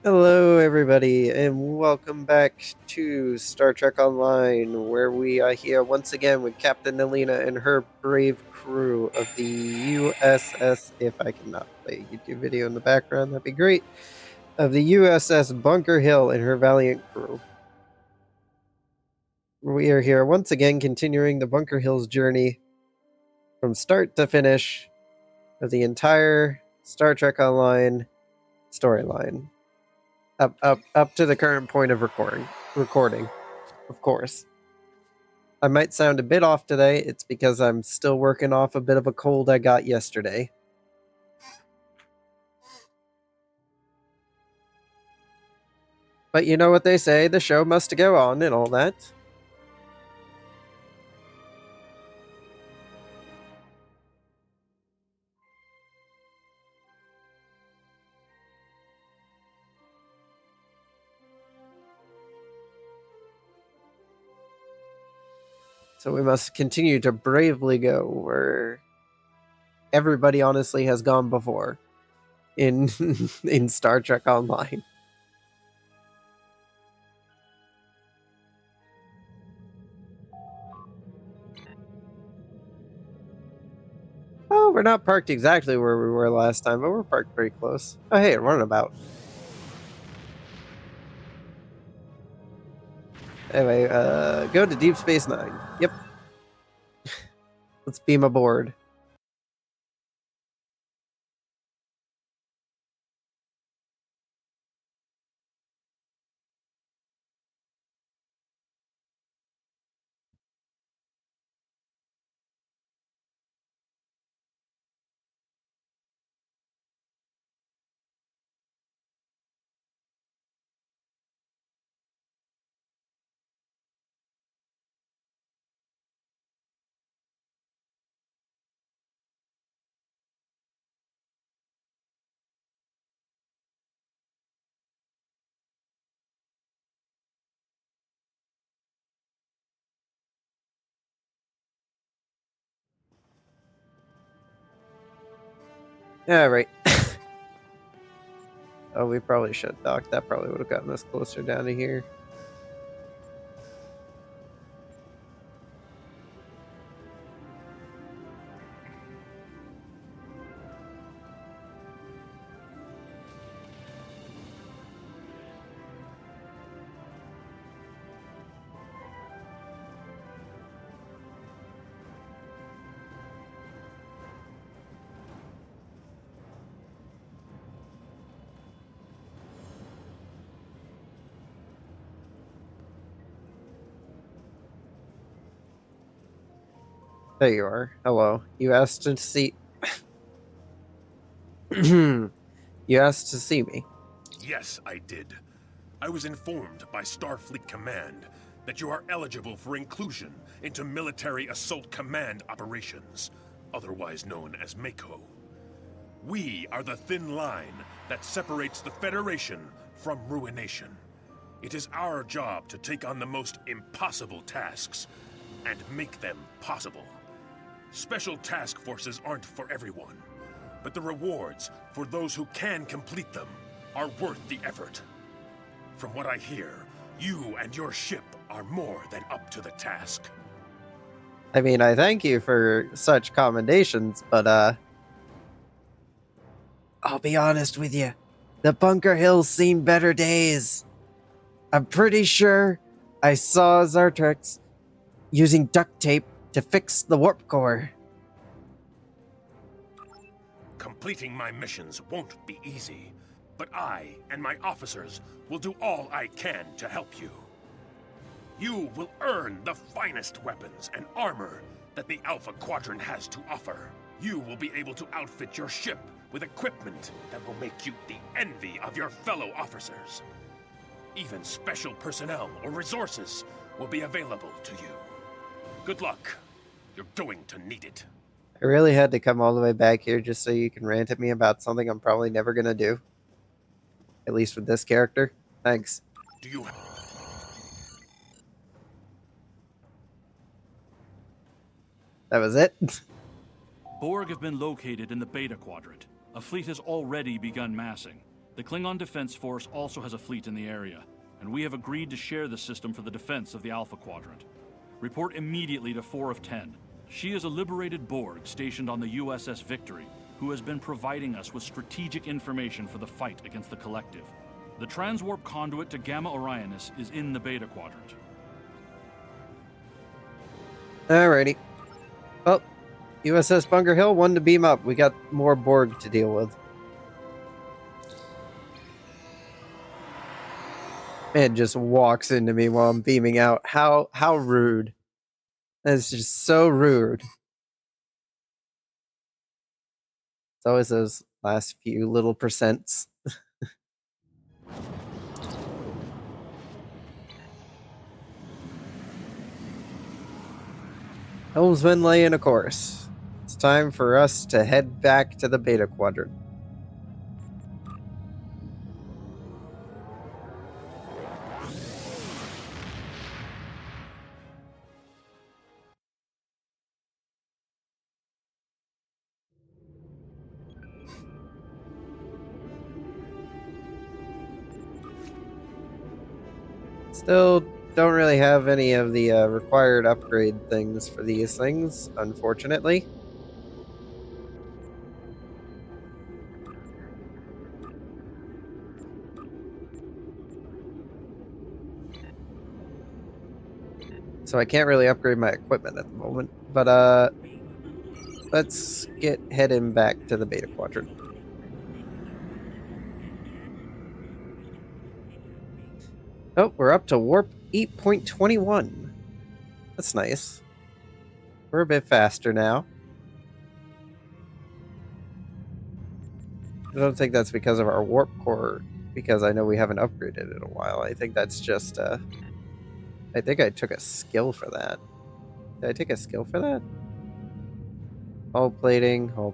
Hello, everybody, and welcome back to Star Trek Online, where we are here once again with Captain Nalina and her brave crew of the USS. If I cannot play a YouTube video in the background, that'd be great. Of the USS Bunker Hill and her Valleint Crew. We are here once again continuing the Bunker Hill's journey from start to finish of the entire Star Trek Online storyline. Up to the current point of recording, of course. I might sound a bit off today. It's because I'm still working off a bit of a cold I got yesterday. But you know what they say, the show must go on and all that. So we must continue to bravely go where everybody honestly has gone before in in Star Trek Online. Oh, we're not parked exactly where we were last time, but we're parked pretty close. Oh, hey, a runabout. Anyway, go to Deep Space Nine. Yep. Let's beam aboard. Yeah, right. Oh, we probably should dock. That probably would have gotten us closer down to here. There you are. Hello. You asked to see. You asked to see me. Yes, I did. I was informed by Starfleet Command that you are eligible for inclusion into Military Assault Command operations, otherwise known as MACO. We are the thin line that separates the Federation from ruination. It is our job to take on the most impossible tasks and make them possible. Special task forces aren't for everyone, but the rewards for those who can complete them are worth the effort. From what I hear, you and your ship are more than up to the task. I mean, I thank you for such commendations, but I'll be honest with you. The Bunker Hill's seen better days. I'm pretty sure I saw Zartrex using duct tape to fix the warp core. Completing my missions won't be easy, but I and my officers will do all I can to help you. You will earn the finest weapons and armor that the Alpha Quadrant has to offer. You will be able to outfit your ship with equipment that will make you the envy of your fellow officers. Even special personnel or resources will be available to you. Good luck. You're going to need it. I really had to come all the way back here just so you can rant at me about something I'm probably never gonna do. At least with this character. Thanks. Do you... That was it? Borg have been located in the Beta Quadrant. A fleet has already begun massing. The Klingon Defense Force also has a fleet in the area, and we have agreed to share the system for the defense of the Alpha Quadrant. Report immediately to 4 of 10. She is a liberated Borg stationed on the USS Victory, who has been providing us with strategic information for the fight against the Collective. The transwarp conduit to Gamma Orionis is in the Beta Quadrant. Alrighty. Well, USS Bunker Hill, one to beam up. We got more Borg to deal with. Man just walks into me while I'm beaming out. How rude. That's just so rude. It's always those last few little percents. Helmsman laying a course. It's time for us to head back to the Beta Quadrant. Still don't really have any of the required upgrade things for these things, unfortunately. So I can't really upgrade my equipment at the moment. But let's get heading back to the Beta Quadrant. Oh, we're up to warp 8.21. That's nice. We're a bit faster now. I don't think that's because of our warp core, because I know we haven't upgraded in a while. I think that's just, I think I took a skill for that. Did I take a skill for that? Hull plating, hull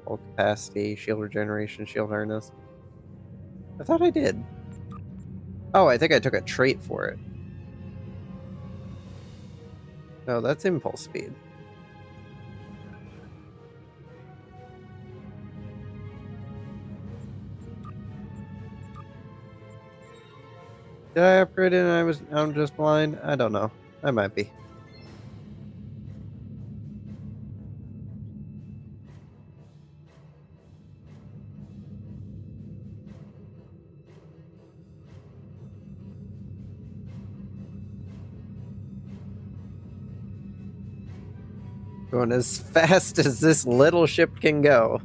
capacity, shield regeneration, shield harness. I thought I did. Oh, I think I took a trait for it. No, that's impulse speed. Did I upgrade it and I'm just blind? I don't know. I might be. Going as fast as this little ship can go.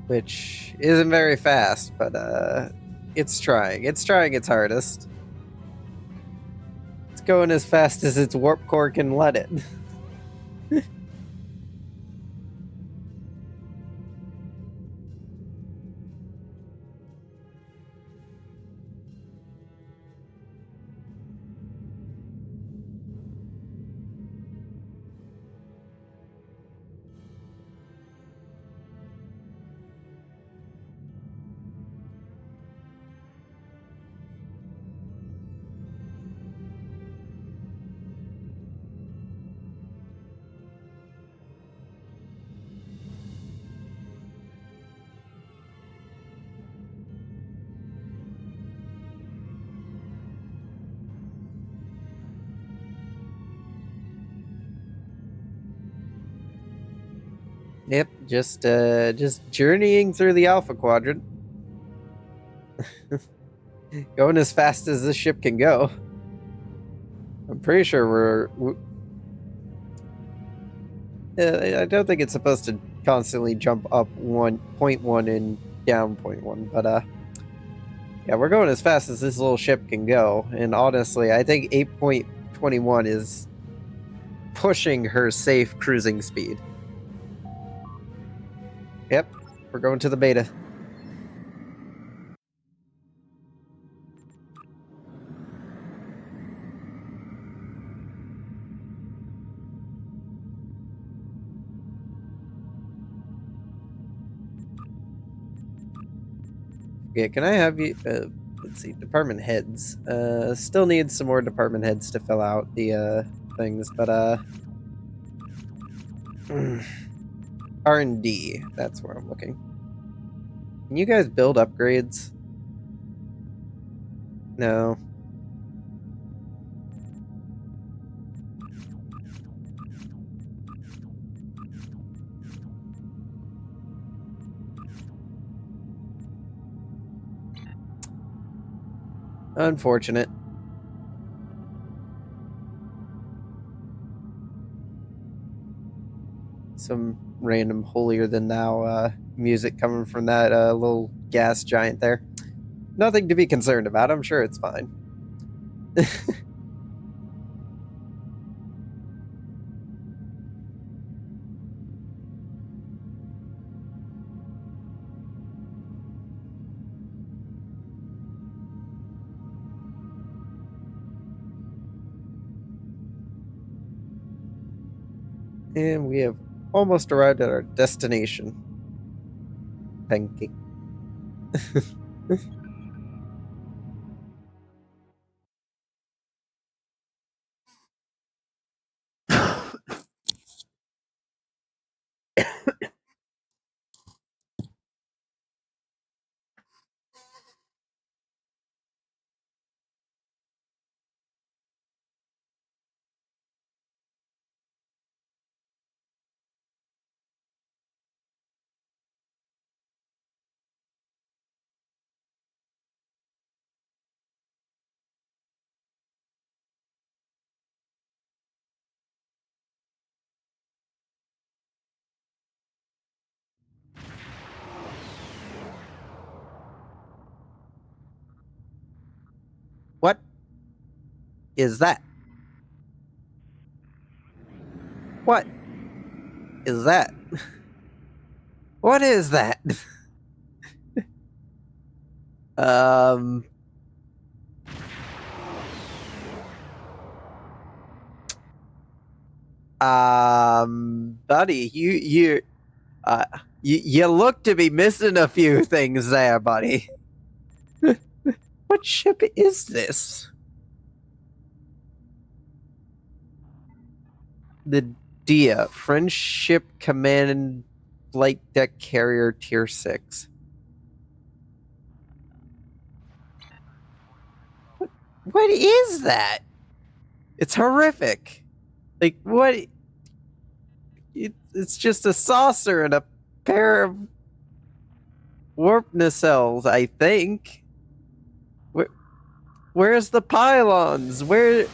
Which isn't very fast, but it's trying. It's trying its hardest. It's going as fast as its warp core can let it. Yep, just journeying through the Alpha Quadrant. Going as fast as this ship can go. I'm pretty sure I don't think it's supposed to constantly jump up 1.1 and down 0.1, but yeah, we're going as fast as this little ship can go. And honestly, I think 8.21 is pushing her safe cruising speed. Yep, we're going to the beta. Yeah, can I have you... let's see, department heads. Still need some more department heads to fill out the, things, but, R&D, that's where I'm looking. Can you guys build upgrades? No. Unfortunate. Some random holier-than-thou music coming from that little gas giant there. Nothing to be concerned about. I'm sure it's fine. And we have almost arrived at our destination. Pancake. What is that? What is that? What is that? um... Buddy, you look to be missing a few things there, buddy. What ship is this? The Dia, Friendship Command Flight Deck Carrier Tier 6. What is that? It's horrific. Like, what? It's just a saucer and a pair of warp nacelles, I think. Where's the pylons? Where's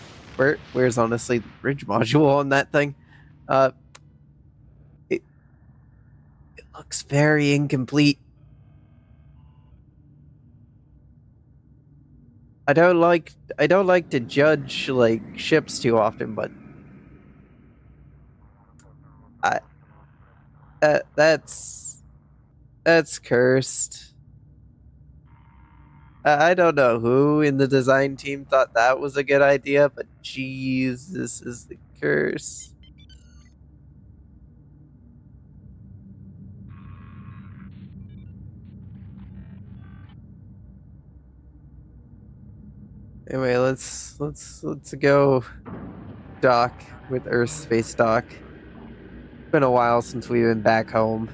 honestly the bridge module on that thing? It looks very incomplete. I don't like to judge like ships too often, but I that's cursed. I don't know who in the design team thought that was a good idea, but jeez, this is the curse. Anyway, let's go dock with Earth Space Dock. Been a while since we've been back home.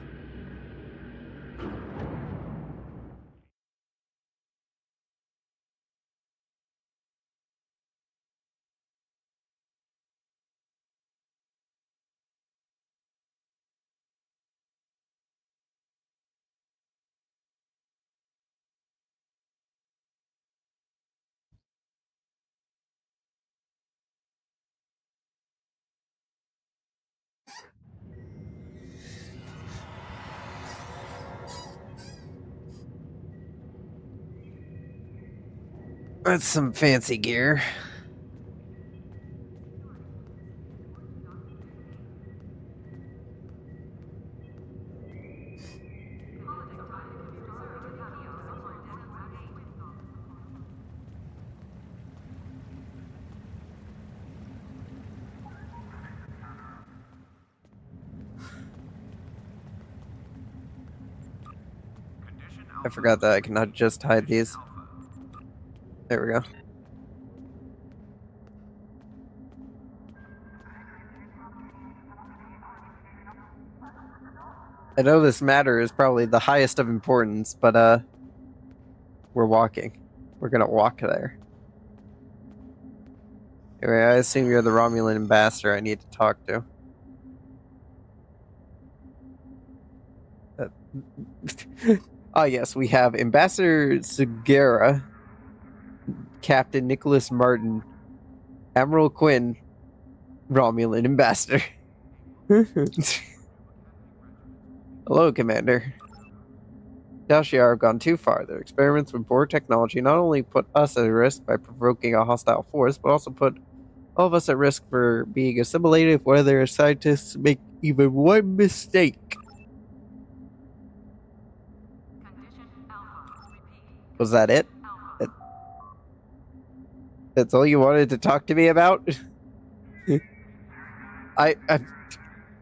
That's some fancy gear. I forgot that I cannot just hide these. There we go. I know this matter is probably the highest of importance, but we're walking. We're gonna walk there. Anyway, I assume you're the Romulan ambassador I need to talk to. Yes, we have Ambassador Segura, Captain Nicholas Martin, Admiral Quinn, Romulan ambassador. Hello, Commander. Dalshiar have gone too far. Their experiments with Borg technology not only put us at risk by provoking a hostile force, but also put all of us at risk for being assimilated if one of their scientists make even one mistake. Was that it? That's all you wanted to talk to me about?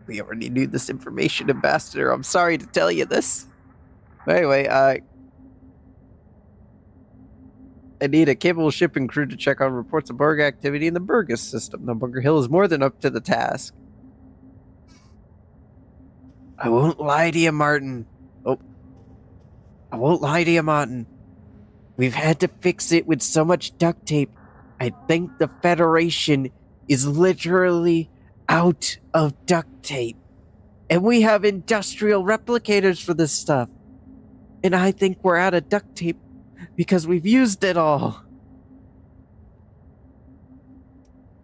We already knew this information, Ambassador. I'm sorry to tell you this. But anyway, I need a capable ship and crew to check on reports of Borg activity in the Burgess system. The Bunker Hill is more than up to the task. I won't lie to you, Martin. Oh. I won't lie to you, Martin. We've had to fix it with so much duct tape. I think the Federation is literally out of duct tape. And we have industrial replicators for this stuff. And I think we're out of duct tape because we've used it all.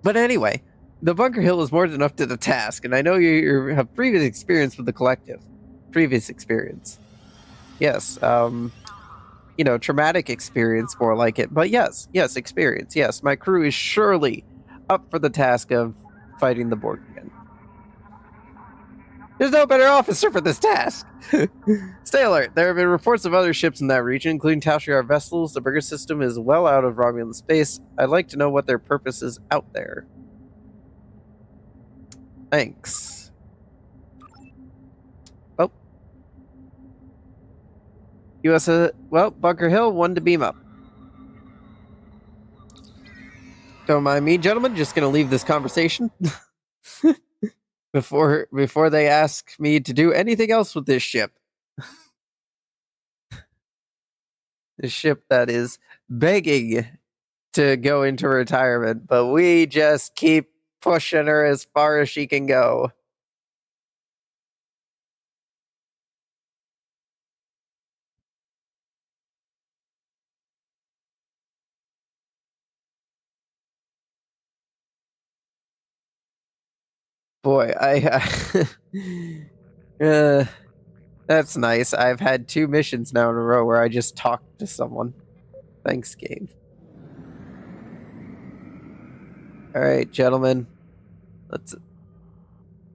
But anyway, the Bunker Hill is more than up to the task, and I know you have previous experience with the collective. Previous experience. Yes, traumatic experience, more like it. But yes, experience. Yes, my crew is surely up for the task of fighting the Borg again. There's no better officer for this task. Stay alert. There have been reports of other ships in that region, including Tal-Shiar vessels. The Burgess system is well out of Romulan space. I'd like to know what their purpose is out there. Thanks. Oh. Bunker Hill, 1 to beam up. Don't mind me, gentlemen. Just gonna leave this conversation. Before they ask me to do anything else with this ship. This ship that is begging to go into retirement, but we just keep pushing her as far as she can go. Boy, that's nice. I've had 2 missions now in a row where I just talked to someone. Thanks, game. Alright, gentlemen.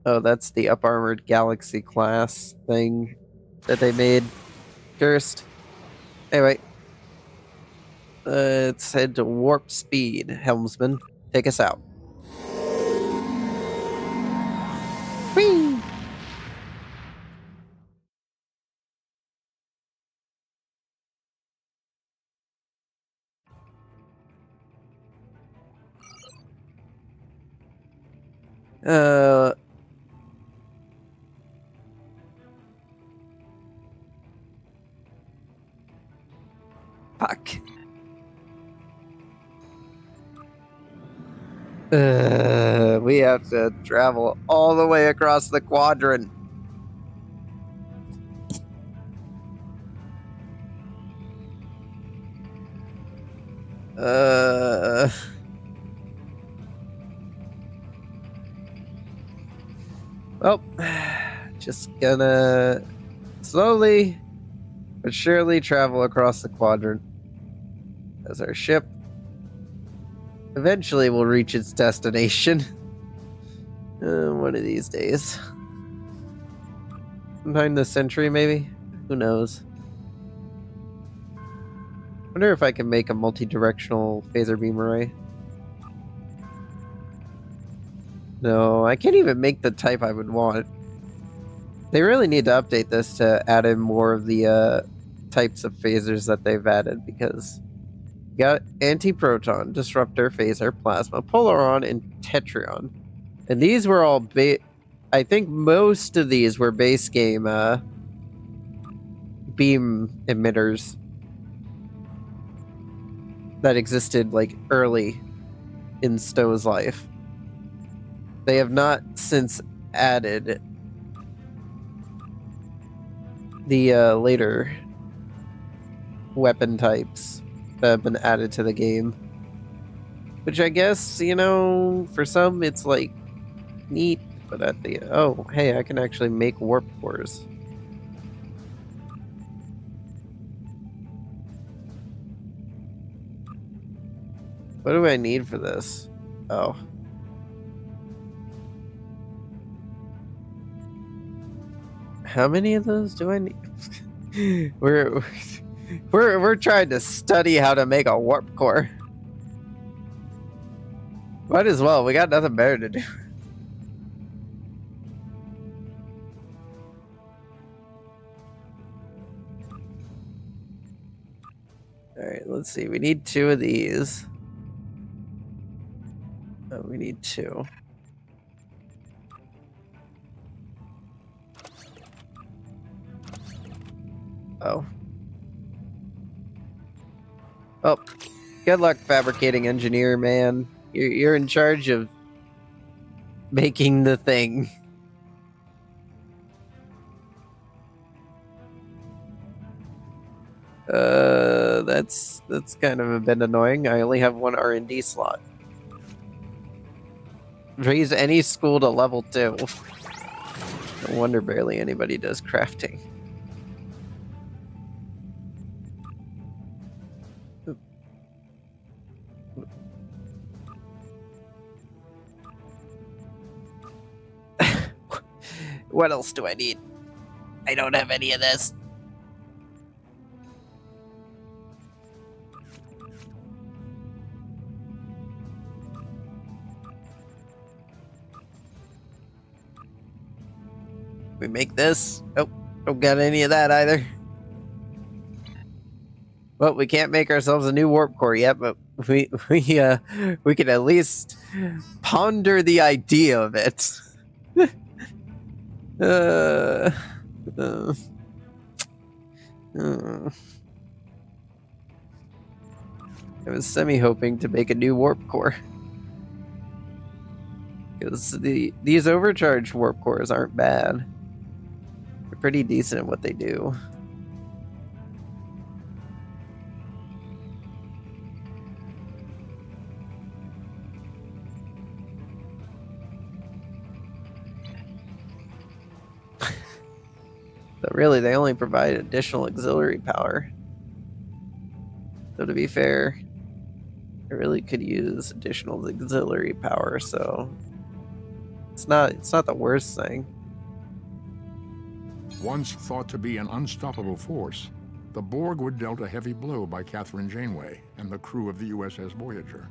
Oh, that's the up-armored Galaxy class thing that they made. Cursed. Anyway. Let's head to warp speed, helmsman. Take us out. Whee! Fuck. We have to travel all the way across the quadrant. Well, just gonna slowly but surely travel across the quadrant as our ship eventually will reach its destination. One of these days. Sometime this century, maybe? Who knows? Wonder if I can make a multi-directional phaser beam array. No, I can't even make the type I would want. They really need to update this to add in more of the types of phasers that they've added, because you got anti-proton, disruptor, phaser, plasma, polaron, and tetrion. And these were all I think most of these were base game beam emitters that existed like early in Stowe's life. They have not since added the later weapon types that have been added to the game. Which I guess, you know, for some it's like neat, but at the oh, hey, I can actually make warp cores. What do I need for this? Oh. How many of those do I need? We're trying to study how to make a warp core. Might as well. We got nothing better to do. Alright, let's see. We need 2 of these. Oh, we need 2. Oh. Oh. Good luck, fabricating engineer, man. You're in charge of making the thing. That's kind of a bit annoying. I only have 1 R&D slot. Raise any school to level 2. No wonder barely anybody does crafting. What else do I need? I don't have any of this. We make this. Oh, don't got any of that either. Well, we can't make ourselves a new warp core yet, but we can at least ponder the idea of it. I was semi-hoping to make a new warp core. Because these overcharged warp cores aren't bad. They're pretty decent at what they do. But really, they only provide additional auxiliary power. So to be fair, I really could use additional auxiliary power, so it's not the worst thing. Once thought to be an unstoppable force, the Borg were dealt a heavy blow by Catherine Janeway and the crew of the USS Voyager.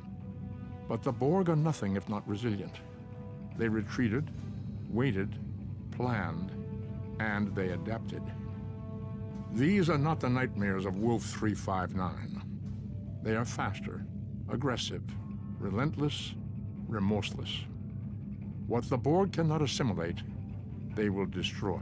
But the Borg are nothing if not resilient. They retreated, waited, planned, and they adapted. These are not the nightmares of Wolf 359. They are faster, aggressive, relentless, remorseless. What the Borg cannot assimilate, they will destroy.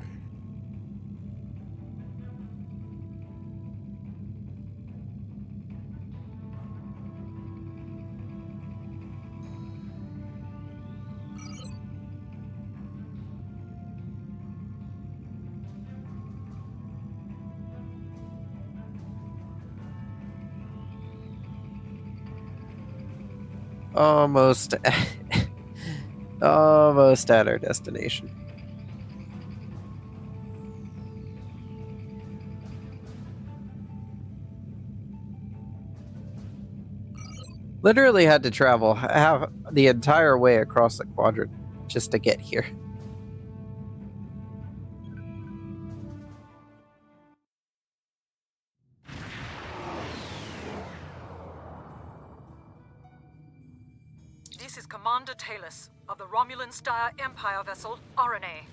Almost almost at our destination. Literally had to travel the entire way across the quadrant just to get here. This is Commander Talus of the Romulan Star Empire vessel RNA.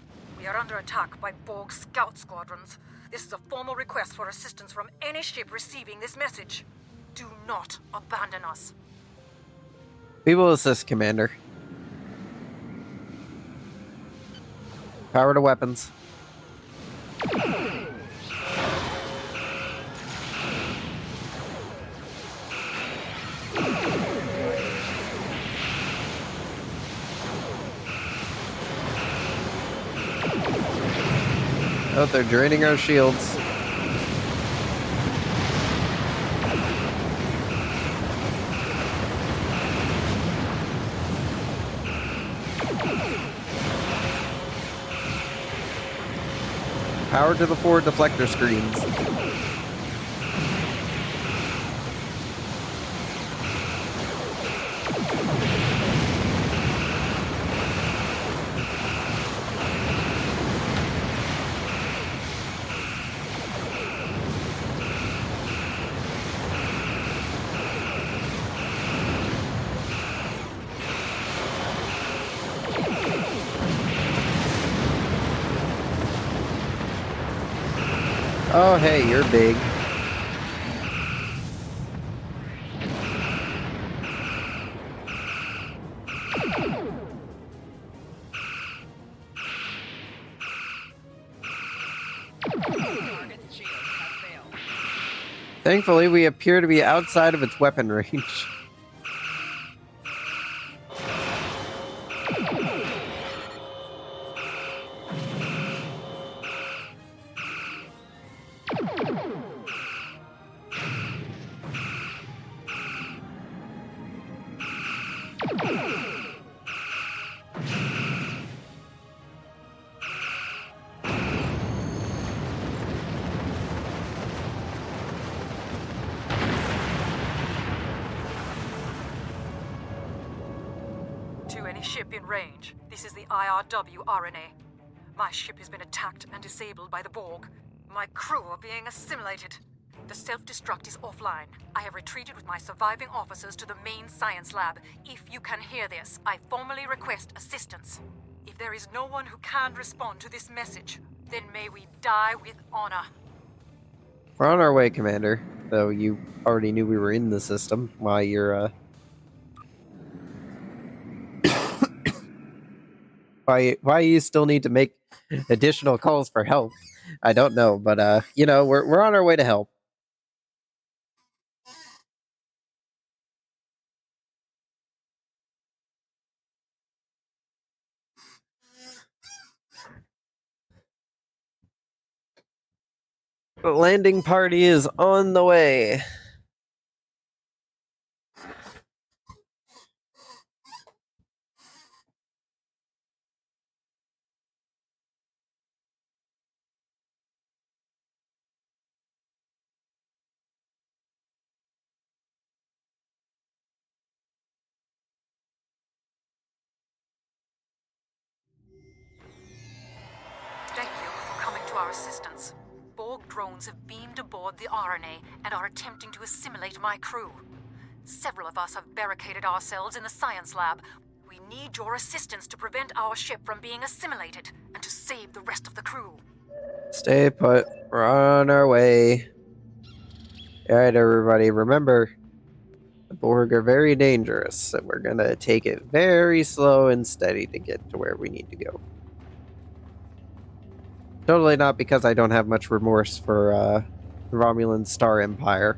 We are under attack by Borg scout squadrons. This is a formal request for assistance from any ship receiving this message. Do not abandon us. We will assist, Commander. Power to weapons. Oh, they're draining our shields. Power to the forward deflector screens. Oh, hey, you're big. Thankfully, we appear to be outside of its weapon range. To any ship in range, this is the IRW RNA. My ship has been attacked and disabled by the Borg. My crew are being assimilated. The self-destruct is offline. I have retreated with my surviving officers to the main science lab. If you can hear this, I formally request assistance. If there is no one who can respond to this message, then may we die with honor. We're on our way, Commander. Though you already knew we were in the system. Why you're, why you still need to make additional calls for help, I don't know. But, you know, we're on our way to help. The landing party is on the way. Thank you for coming to our assistance. Borg drones have beamed aboard the RNA and are attempting to assimilate my crew. Several of us have barricaded ourselves in the science lab. We need your assistance to prevent our ship from being assimilated and to save the rest of the crew. Stay put. We're on our way. Alright, everybody, remember, the Borg are very dangerous, and we're gonna take it very slow and steady to get to where we need to go. Totally not because I don't have much remorse for the Romulan Star Empire.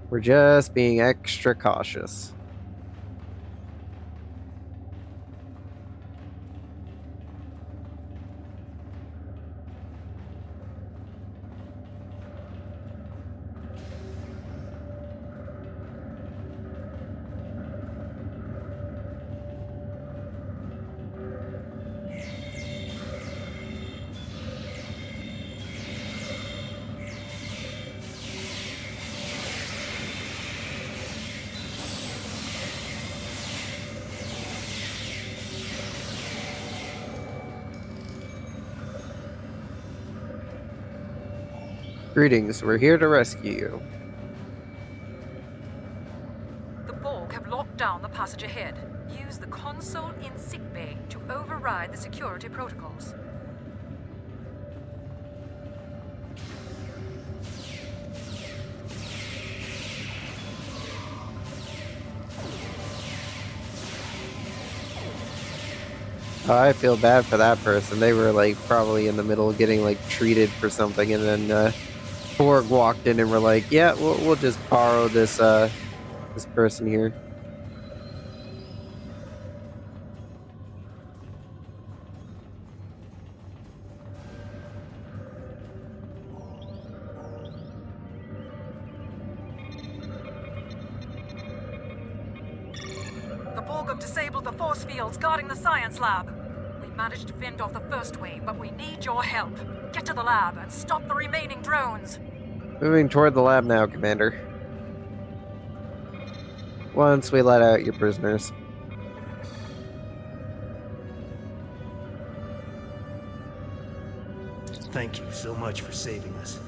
We're just being extra cautious. Greetings, we're here to rescue you. The Borg have locked down the passage ahead. Use the console in sickbay to override the security protocols. Oh, I feel bad for that person. They were like probably in the middle of getting like treated for something, and then Borg walked in and were like, "Yeah, we'll just borrow this this person here." The Borg have disabled the force fields guarding the science lab. We managed to fend off the first wave, but we need your help. Get to the lab and stop the remaining drones. Moving toward the lab now, Commander. Once we let out your prisoners. Thank you so much for saving us.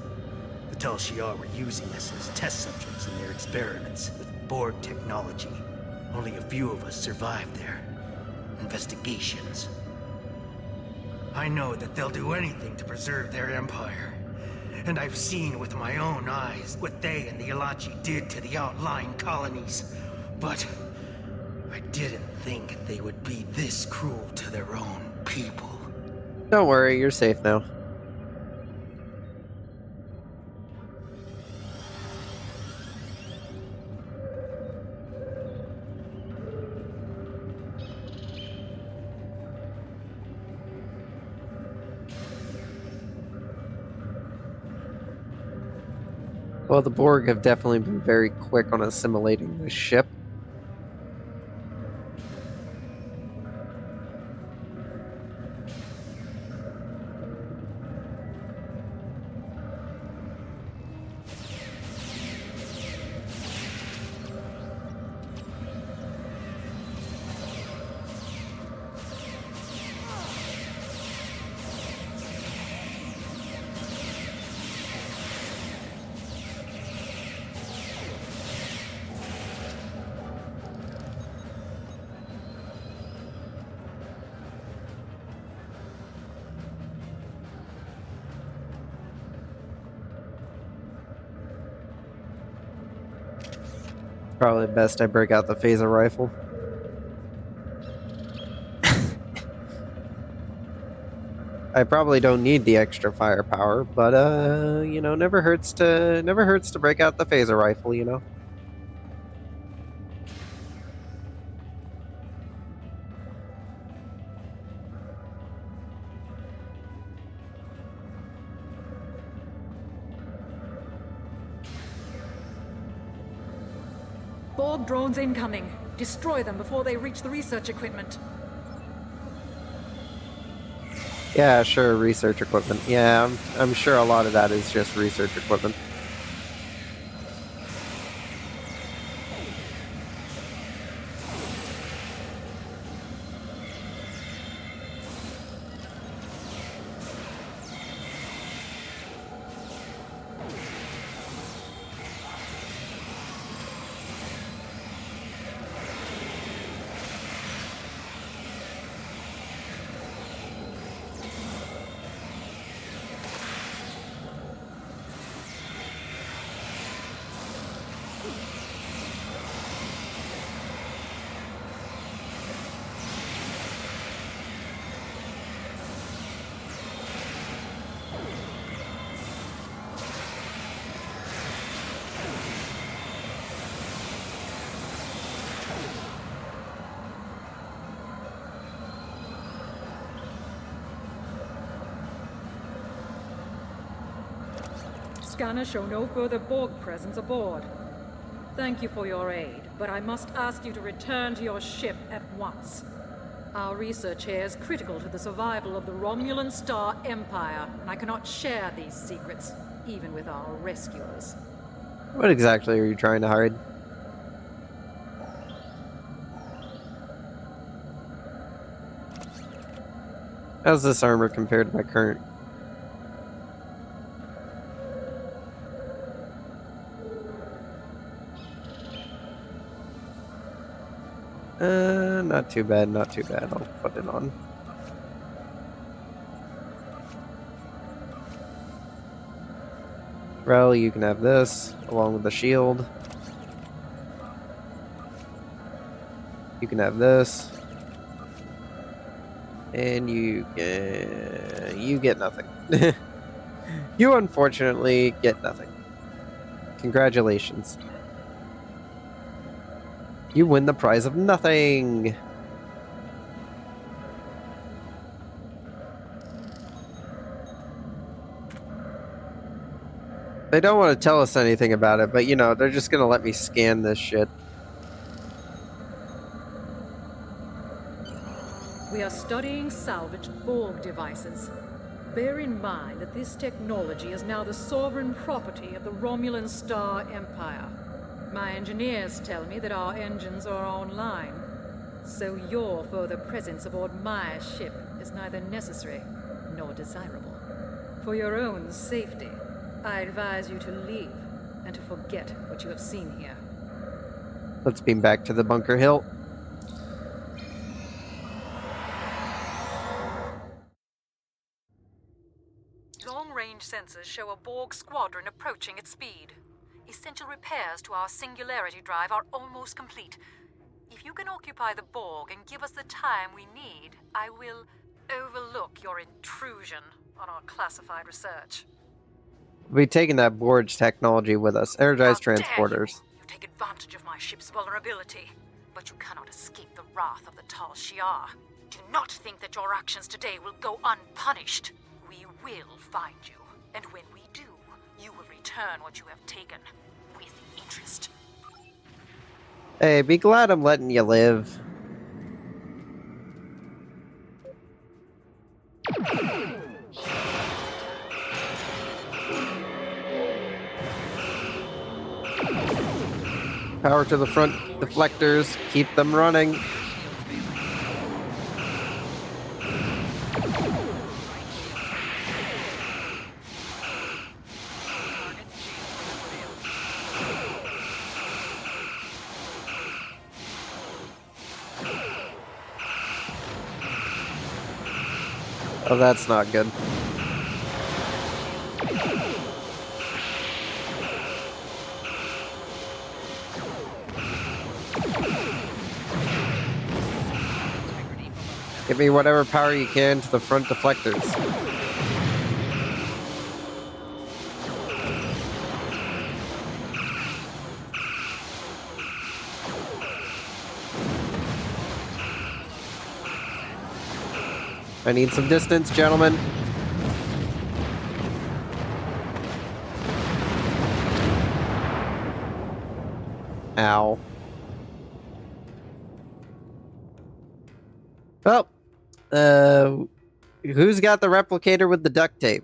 The Tal Shiar were using us as test subjects in their experiments with Borg technology. Only a few of us survived their investigations. I know that they'll do anything to preserve their empire. And I've seen with my own eyes what they and the Ilachi did to the outlying colonies. But I didn't think they would be this cruel to their own people. Don't worry, you're safe now. Well, the Borg have definitely been very quick on assimilating this ship. Probably best I break out the phaser rifle. I probably don't need the extra firepower, but you know, never hurts to break out the phaser rifle, you know. Borg drones incoming. Destroy them before they reach the research equipment. Yeah, sure, research equipment. Yeah, I'm sure a lot of that is just research equipment. Scanners show no further Borg presence aboard. Thank you for your aid, but I must ask you to return to your ship at once. Our research here is critical to the survival of the Romulan Star Empire, and I cannot share these secrets, even with our rescuers. What exactly are you trying to hide? How's this armor compared to my current? not too bad, not too bad. I'll put it on. Rel, you can have this, along with the shield. You can have this. And you get nothing. You unfortunately get nothing. Congratulations. You win the prize of nothing. They don't want to tell us anything about it, but you know, they're just gonna let me scan this shit. We are studying salvaged Borg devices. Bear in mind that this technology is now the sovereign property of the Romulan Star Empire. My engineers tell me that our engines are online, so your further presence aboard my ship is neither necessary nor desirable. For your own safety, I advise you to leave and to forget what you have seen here. Let's beam back to the Bunker Hill. Long-range sensors show a Borg squadron approaching at speed. Essential repairs to our singularity drive are almost complete. If you can occupy the Borg and give us the time we need, I will overlook your intrusion on our classified research. We'll be taking that Borg's technology with us. Energized How dare transporters. You take advantage of my ship's vulnerability, but you cannot escape the wrath of the Tal Shiar. Do not think that your actions today will go unpunished. We will find you, and when we do, you will return what you have taken with interest. Hey, be glad I'm letting you live. Power to the front deflectors. Keep them running. Oh, that's not good. Give me whatever power you can to the front deflectors. I need some distance, gentlemen. Ow. Well, who's got the replicator with the duct tape?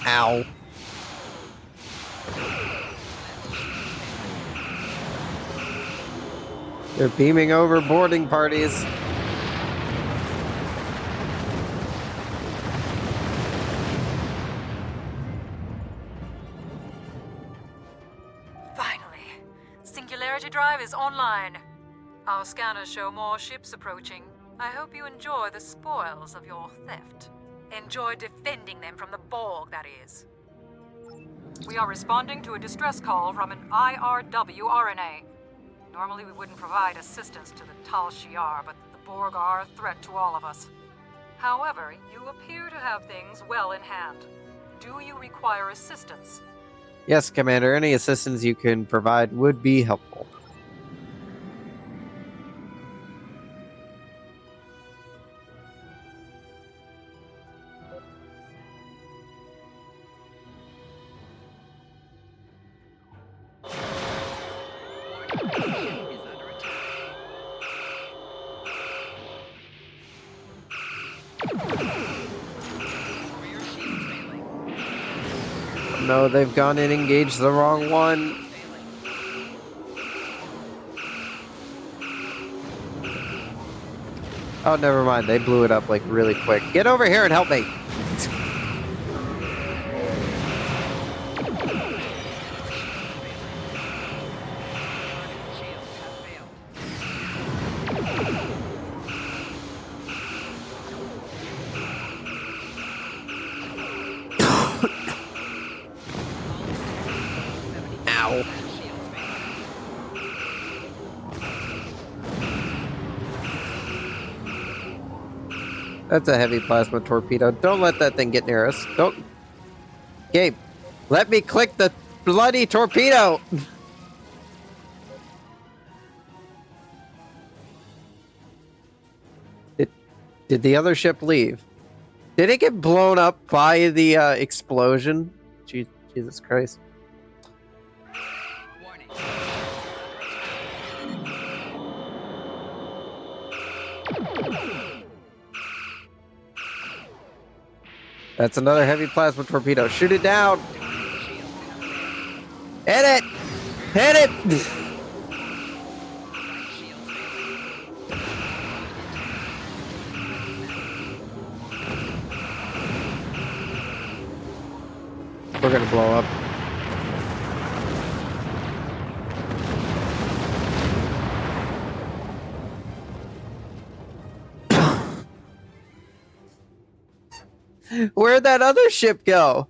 Ow. They're beaming over boarding parties. Finally, Singularity Drive is online. Our scanners show more ships approaching. I hope you enjoy the spoils of your theft. Enjoy defending them from the Borg, that is. We are responding to a distress call from an IRW RNA. Normally we wouldn't provide assistance to the Tal Shiar, but the Borg are a threat to all of us. However, you appear to have things well in hand. Do you require assistance? Yes, Commander. Any assistance you can provide would be helpful. No, they've gone and engaged the wrong one. Oh, never mind. They blew it up like really quick. Get over here and help me. Ow. That's a heavy plasma torpedo. Don't let that thing get near us. Don't. Gabe, let me click the bloody torpedo. Did the other ship leave? Did it get blown up by the explosion? Jesus Christ. That's another heavy plasma torpedo. Shoot it down. Hit it. Hit it. We're gonna blow up. Where'd that other ship go?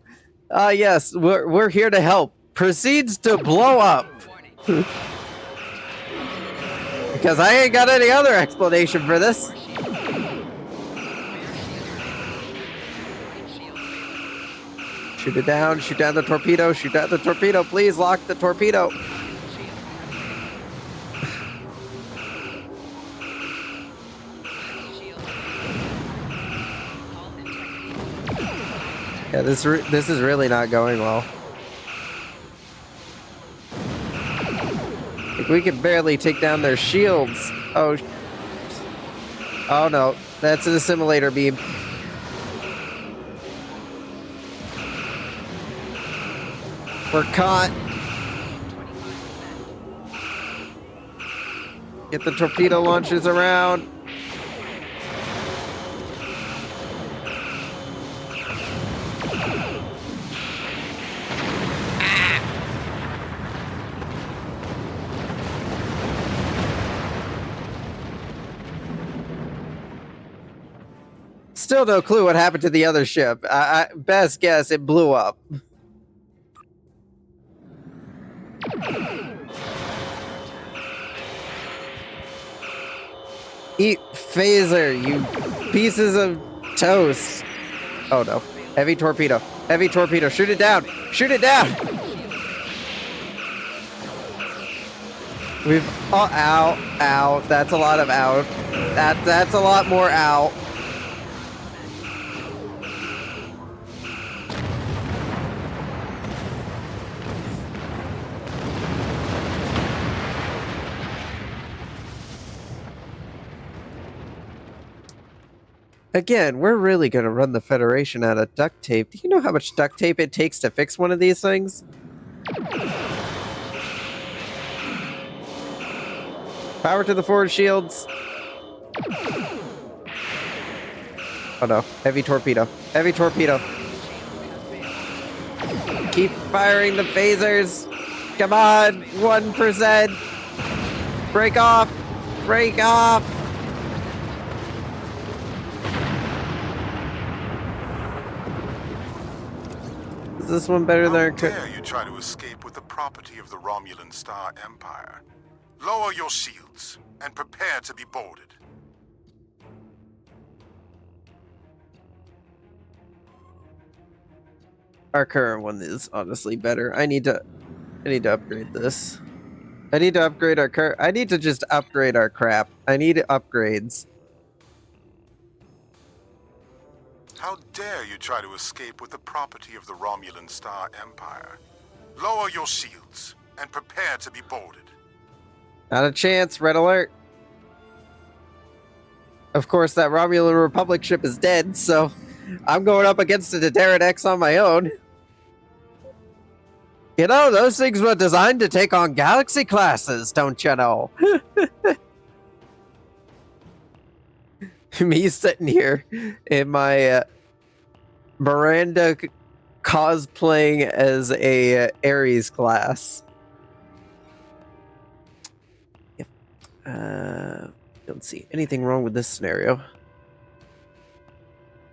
Yes, we're here to help. Proceeds to blow up. Because I ain't got any other explanation for this. Shoot it down, shoot down the torpedo, shoot down the torpedo, please lock the torpedo. Yeah, this is really not going well. Like, we can barely take down their shields. Oh no, that's an assimilator beam. We're caught. Get the torpedo launchers around. Still no clue what happened to the other ship. Best guess, it blew up. Eat phaser, you pieces of toast. Oh no. Heavy torpedo. Heavy torpedo. Shoot it down. Shoot it down. We've... Oh, ow. Ow. That's a lot of ow. That's a lot more ow. Again, we're really going to run the Federation out of duct tape. Do you know how much duct tape it takes to fix one of these things? Power to the forward shields. Oh no, heavy torpedo. Heavy torpedo. Keep firing the phasers. Come on, 1%. Break off. Break off. Is this one better than our... How dare you try to escape with the property of the Romulan Star Empire? Lower your shields and prepare to be boarded. Our current one is honestly better. I need to upgrade this. I need to upgrade our I need to just upgrade our crap. I need upgrades. How dare you try to escape with the property of the Romulan Star Empire? Lower your shields and prepare to be boarded. Not a chance, red alert. Of course, that Romulan Republic ship is dead, so I'm going up against a Deterrent X on my own. You know, those things were designed to take on galaxy classes, don't you know? Me sitting here in my Miranda cosplaying as a Ares class. Yep. Don't see anything wrong with this scenario.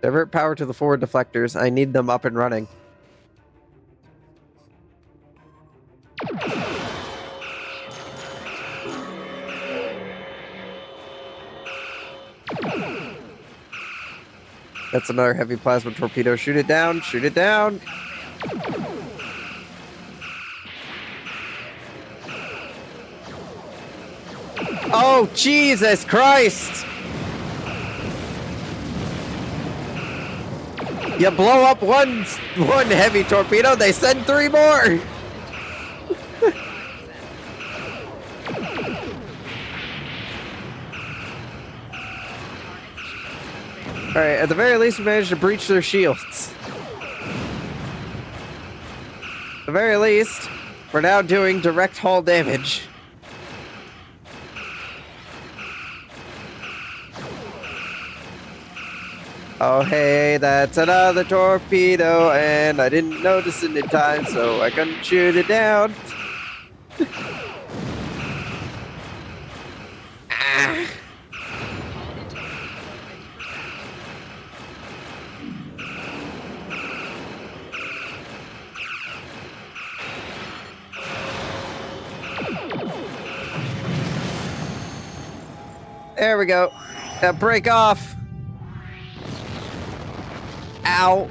Divert power to the forward deflectors. I need them up and running. That's another heavy plasma torpedo. Shoot it down. Shoot it down. Oh, Jesus Christ! You blow up one heavy torpedo, they send 3 more! Alright, at the very least we managed to breach their shields. At the very least, we're now doing direct hull damage. Oh hey, that's another torpedo, and I didn't notice it in time, so I couldn't shoot it down. Ah. There we go. Now break off. Ow.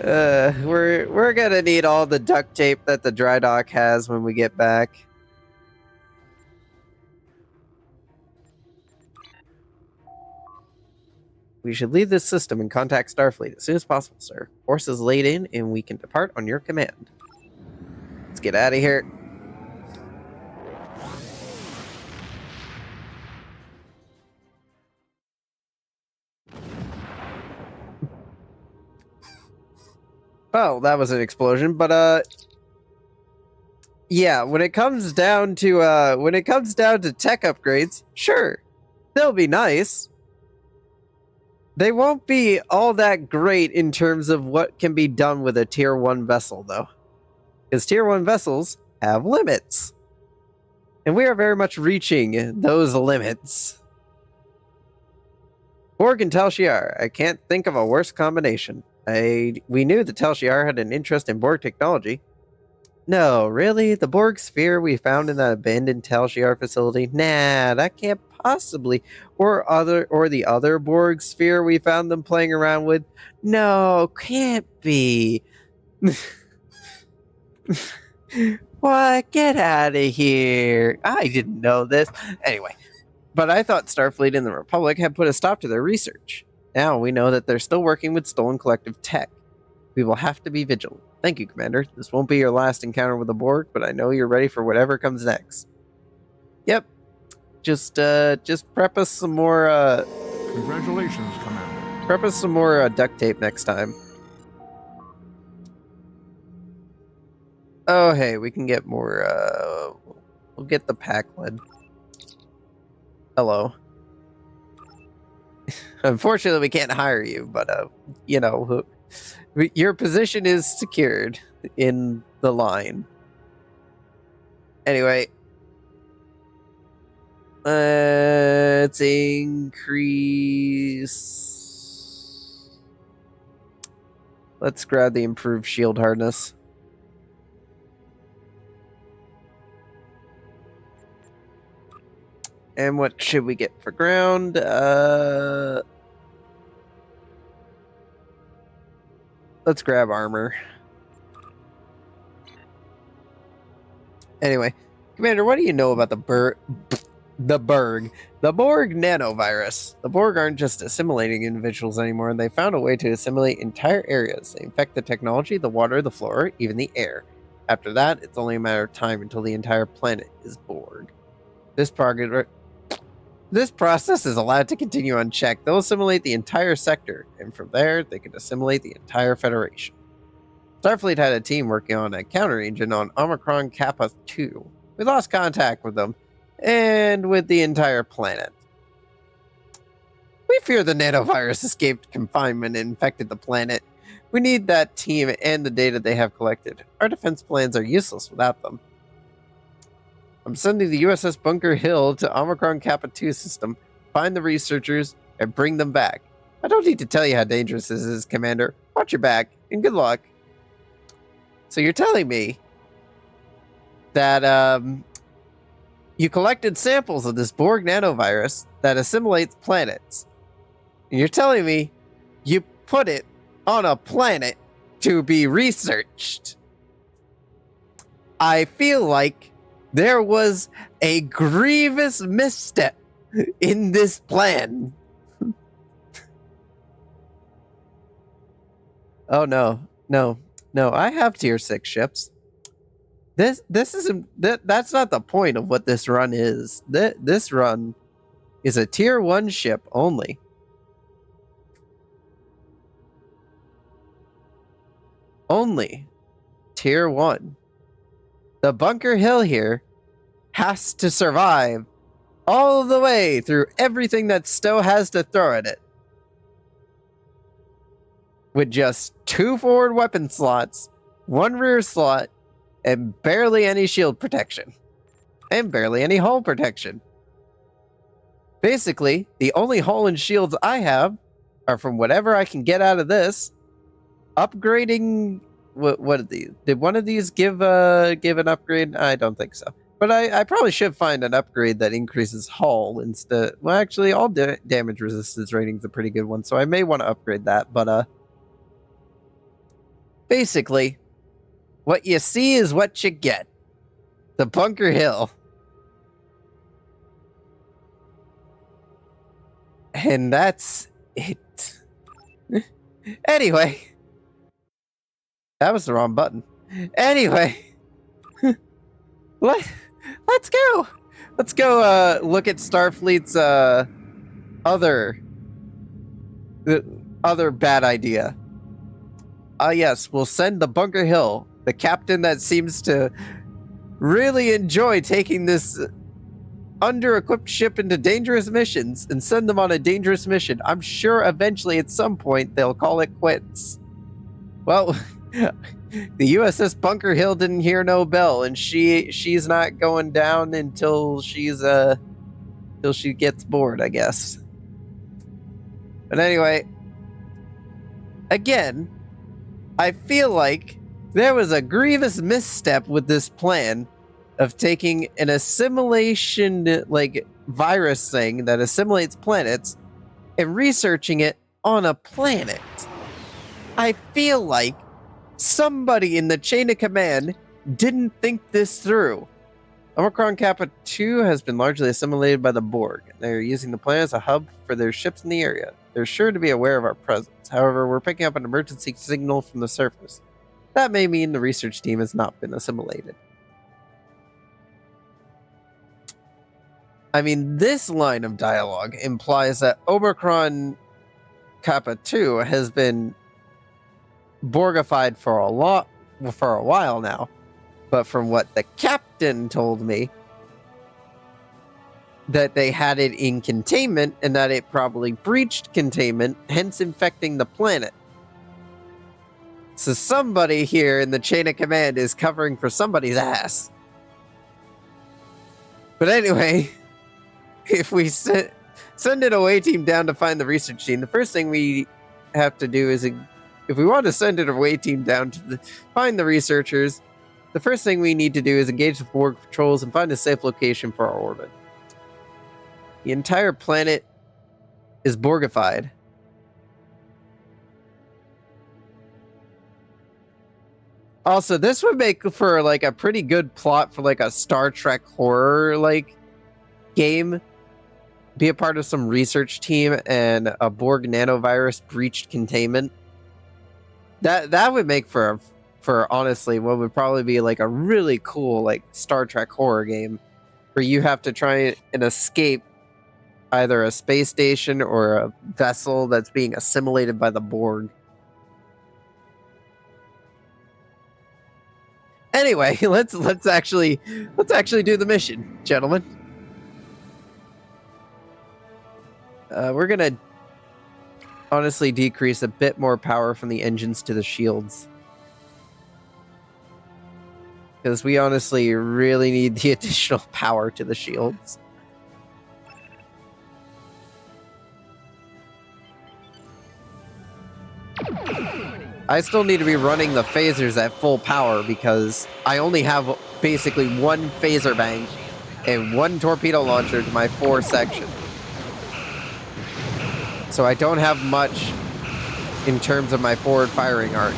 We're gonna need all the duct tape that the dry dock has when we get back. We should leave this system and contact Starfleet as soon as possible, sir. Force is laid in and we can depart on your command. Let's get out of here. Oh, that was an explosion, but yeah, when it comes down to tech upgrades, sure, they'll be nice. They won't be all that great in terms of what can be done with a tier 1 vessel, though. Because tier 1 vessels have limits. And we are very much reaching those limits. Borg and Tal Shiar, I can't think of a worse combination. We knew that Tal Shiar had an interest in Borg technology. No, really? The Borg sphere we found in that abandoned Tal Shiar facility? Nah, that can't possibly. Or the other Borg sphere we found them playing around with? No, can't be. What? Get out of here. I didn't know this. Anyway, but I thought Starfleet and the Republic had put a stop to their research. Now we know that they're still working with stolen collective tech. We will have to be vigilant. Thank you, Commander. This won't be your last encounter with the Borg, but I know you're ready for whatever comes next. Yep. Just prep us some more, Congratulations, Commander. Prep us some more, duct tape next time. Oh, hey, we can get more, we'll get the pack lid. Hello. Unfortunately, we can't hire you, but, you know, your position is secured in the line. Anyway. Let's increase... Let's grab the improved shield hardness. And what should we get for ground? Let's grab armor. Anyway, Commander, what do you know about the Borg nanovirus? The Borg aren't just assimilating individuals anymore. They found a way to assimilate entire areas. They infect the technology, the water, the flora, even the air. After that, it's only a matter of time until the entire planet is Borg. This process is allowed to continue unchecked. They'll assimilate the entire sector, and from there, they can assimilate the entire Federation. Starfleet had a team working on a counter engine on Omicron Kappa 2. We lost contact with them and with the entire planet. We fear the nanovirus escaped confinement and infected the planet. We need that team and the data they have collected. Our defense plans are useless without them. I'm sending the USS Bunker Hill to Omicron Kappa 2 system, find the researchers, and bring them back. I don't need to tell you how dangerous this is, Commander. Watch your back, and good luck. So you're telling me that you collected samples of this Borg nanovirus that assimilates planets. And you're telling me you put it on a planet to be researched. I feel like there was a grievous misstep in this plan. Oh no. I have tier 6 ships. This isn't that's not the point of what this run is. This run is a tier 1 ship only. Only tier 1. The Bunker Hill here has to survive all the way through everything that Stowe has to throw at it. With just 2 forward weapon slots, 1 rear slot, and barely any shield protection. And barely any hull protection. Basically, the only hull and shields I have are from whatever I can get out of this. Upgrading... What did these? Did one of these give an upgrade? I don't think so. But I probably should find an upgrade that increases hull instead. Well, actually, all damage resistance rating's a pretty good one, so I may want to upgrade that. But basically, what you see is what you get. The Bunker Hill. And that's it. Anyway. That was the wrong button. Anyway. Let's go. Let's go look at Starfleet's other bad idea. Yes, we'll send the Bunker Hill, the captain that seems to really enjoy taking this under-equipped ship into dangerous missions, and send them on a dangerous mission. I'm sure eventually at some point they'll call it quits. Well, the USS Bunker Hill didn't hear no bell, and she's not going down until till she gets bored, I guess. But anyway, again, I feel like there was a grievous misstep with this plan of taking an assimilation, like, virus thing that assimilates planets and researching it on a planet. I feel like somebody in the chain of command didn't think this through. Omicron Kappa 2 has been largely assimilated by the Borg. They're using the planet as a hub for their ships in the area. They're sure to be aware of our presence. However, we're picking up an emergency signal from the surface. That may mean the research team has not been assimilated. I mean, this line of dialogue implies that Omicron Kappa 2 has been Borgified for a while now. But from what the captain told me, that they had it in containment and that it probably breached containment, hence infecting the planet. So somebody here in the chain of command is covering for somebody's ass. But anyway, if we send an away team down to find the research team, the first thing we have to do is, if we want to send an away team down to find the researchers, the first thing we need to do is engage the Borg patrols and find a safe location for our orbit. The entire planet is Borgified. Also, this would make for like a pretty good plot for like a Star Trek horror like game. Be a part of some research team and a Borg nanovirus breached containment. That would make for honestly what would probably be like a really cool like Star Trek horror game where you have to try and escape either a space station or a vessel that's being assimilated by the Borg. Anyway, let's actually do the mission, gentlemen. We're gonna honestly decrease a bit more power from the engines to the shields, because we honestly really need the additional power to the shields. I still need to be running the phasers at full power because I only have basically one phaser bank and one torpedo launcher to my 4 section. So I don't have much in terms of my forward firing arc.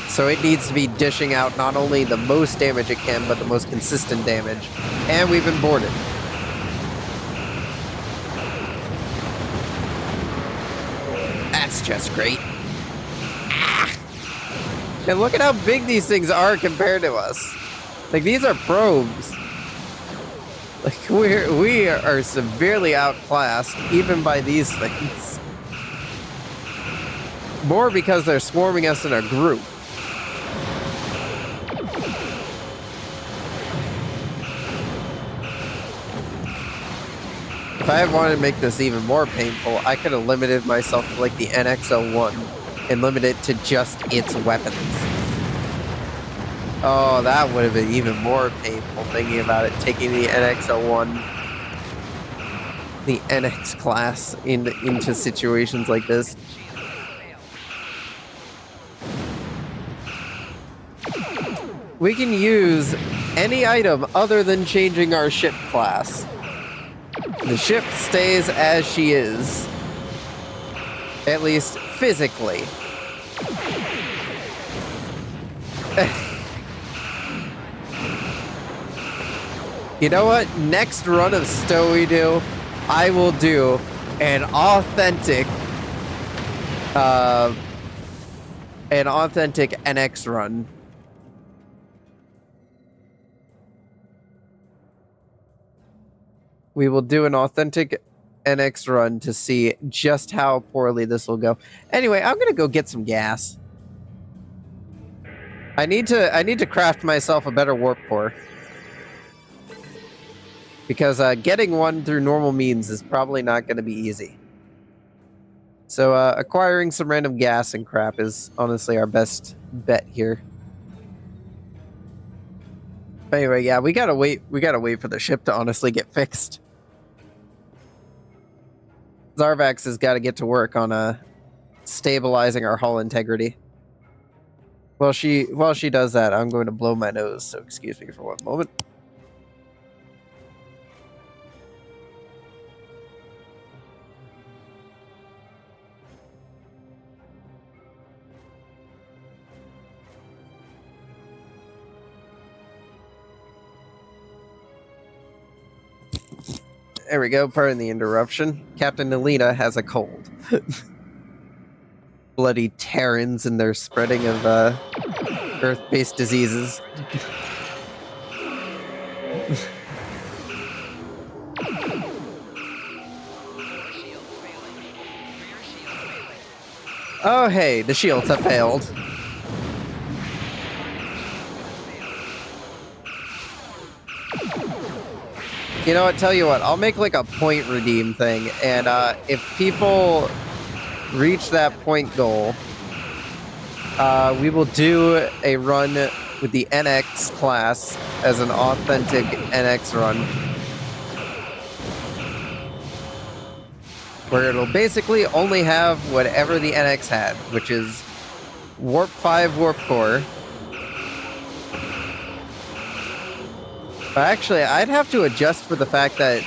So it needs to be dishing out not only the most damage it can, but the most consistent damage. And we've been boarded. That's just great. Ah! And look at how big these things are compared to us. Like, these are probes. Like, we are severely outclassed, even by these things. More because they're swarming us in a group. If I had wanted to make this even more painful, I could have limited myself to like the NX-01 and limited it to just its weapons. Oh, that would have been even more painful thinking about it, taking the NX-01, the NX class into situations like this. We can use any item other than changing our ship class. The ship stays as she is. At least physically. You know what? Next run of Stow we do, I will do an authentic NX run. We will do an authentic NX run to see just how poorly this will go. Anyway, I'm gonna go get some gas. I need to craft myself a better warp core. Because getting one through normal means is probably not going to be easy. So acquiring some random gas and crap is honestly our best bet here. Anyway, yeah, we gotta wait for the ship to honestly get fixed. Zarvax has got to get to work on stabilizing our hull integrity. While she does that, I'm going to blow my nose, so excuse me for one moment. There we go, pardon the interruption. Captain Nalina has a cold. Bloody Terrans and their spreading of Earth-based diseases. Oh hey, the shields have failed. You know what, tell you what, I'll make like a point redeem thing, and if people reach that point goal, we will do a run with the NX class as an authentic NX run. Where it'll basically only have whatever the NX had, which is Warp 5 Warp Core. Actually, I'd have to adjust for the fact that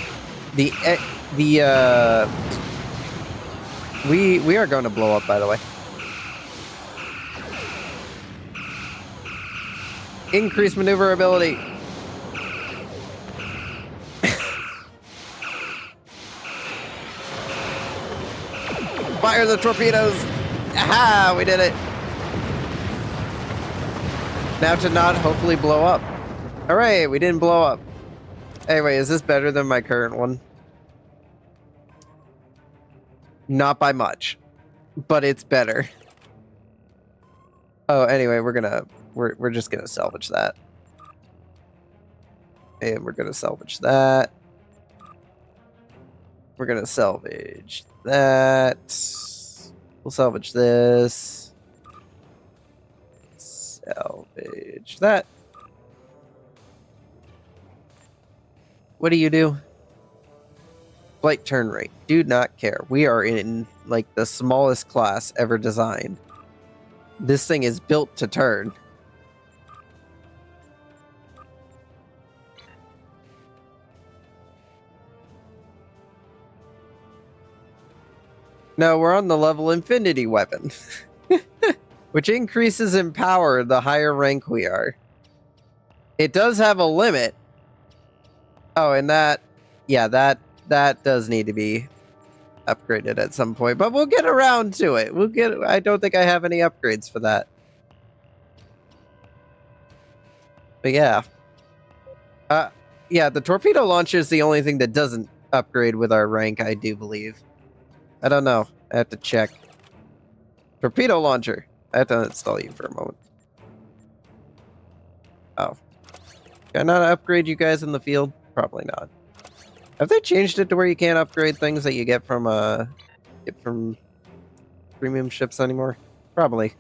we are going to blow up, by the way. Increase maneuverability. Fire the torpedoes. Aha, we did it. Now to not hopefully blow up. Hooray, we didn't blow up. Anyway, is this better than my current one? Not by much, but it's better. Oh, anyway, we're just gonna salvage that. And we're gonna salvage that. We're gonna salvage that. We'll salvage this. Salvage that. What do you do? Flight turn rate. Do not care. We are in, like, the smallest class ever designed. This thing is built to turn. No, we're on the level Infinity Weapon. Which increases in power the higher rank we are. It does have a limit. Oh, and that... Yeah, that does need to be upgraded at some point. But we'll get around to it. I don't think I have any upgrades for that. But yeah. Yeah, the torpedo launcher is the only thing that doesn't upgrade with our rank, I do believe. I don't know. I have to check. Torpedo launcher. I have to uninstall you for a moment. Oh. Can I not upgrade you guys in the field? Probably not. Have they changed it to where you can't upgrade things that you get from premium ships anymore? Probably.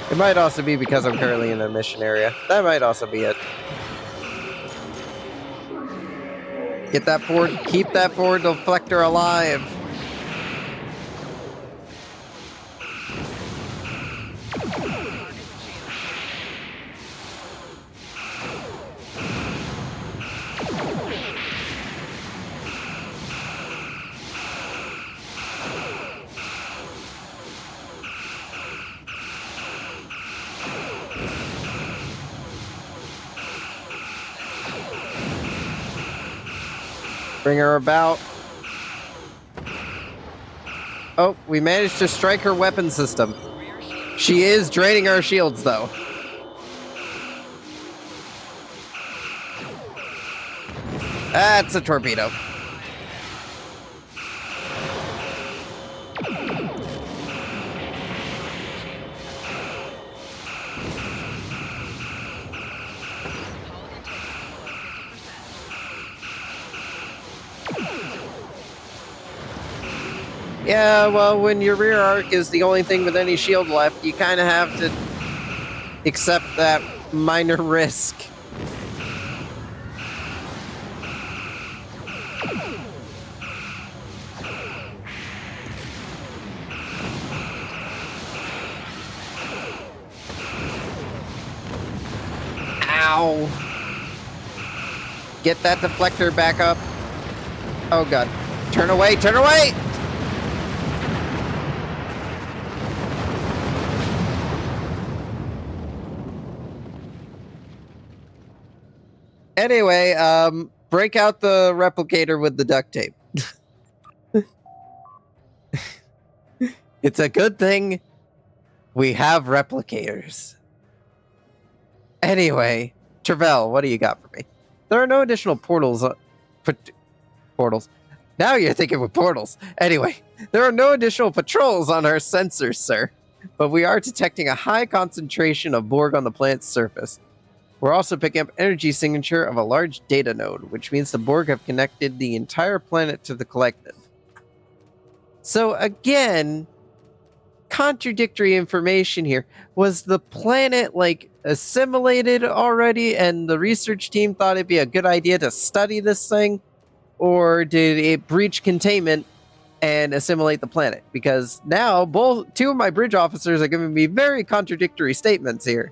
It might also be because I'm currently in a mission area. That might also be it. Get that forward. Keep that forward deflector alive. Bring her about. Oh, we managed to strike her weapon system. She is draining our shields, though. That's a torpedo. Yeah, well, when your rear arc is the only thing with any shield left, you kind of have to accept that minor risk. Ow! Get that deflector back up. Oh god. Turn away, turn away! Anyway, break out the replicator with the duct tape. It's a good thing we have replicators. Anyway, Travell, what do you got for me? There are no additional portals. Portals. Now you're thinking with portals. Anyway, there are no additional patrols on our sensors, sir. But we are detecting a high concentration of Borg on the planet's surface. We're also picking up energy signature of a large data node, which means the Borg have connected the entire planet to the collective. So again, contradictory information here. Was the planet, like, assimilated already and the research team thought it'd be a good idea to study this thing? Or did it breach containment and assimilate the planet? Because now two of my bridge officers are giving me very contradictory statements here.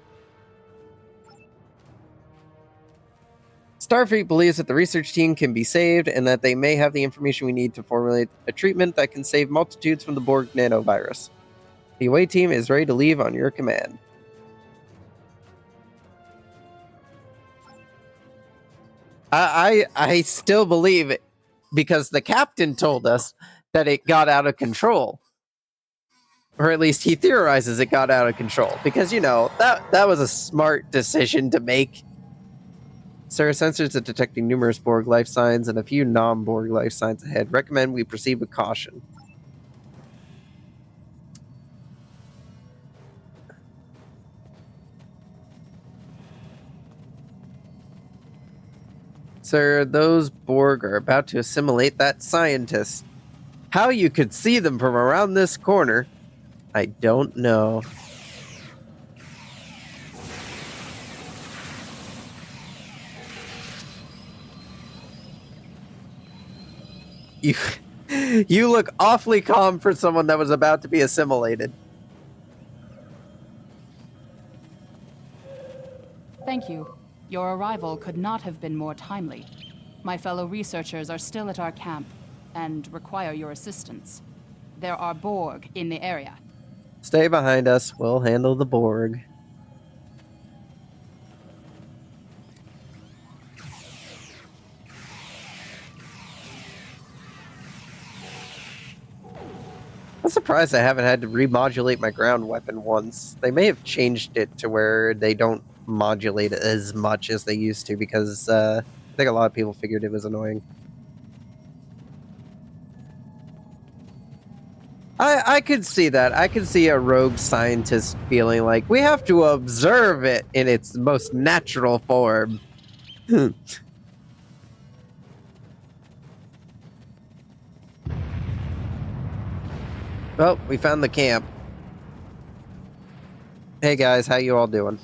Starfleet believes that the research team can be saved and that they may have the information we need to formulate a treatment that can save multitudes from the Borg nanovirus. The away team is ready to leave on your command. I still believe it because the captain told us that it got out of control. Or at least he theorizes it got out of control. Because, you know, that was a smart decision to make. Sir, sensors are detecting numerous Borg life signs and a few non-Borg life signs ahead. Recommend we proceed with caution. Sir, those Borg are about to assimilate that scientist. How you could see them from around this corner, I don't know. You look awfully calm for someone that was about to be assimilated. Thank you. Your arrival could not have been more timely. My fellow researchers are still at our camp and require your assistance. There are Borg in the area. Stay behind us. We'll handle the Borg. I'm surprised I haven't had to remodulate my ground weapon once. They may have changed it to where they don't modulate it as much as they used to because I think a lot of people figured it was annoying. I could see that. I could see a rogue scientist feeling like we have to observe it in its most natural form. Well, we found the camp. Hey guys, how you all doing?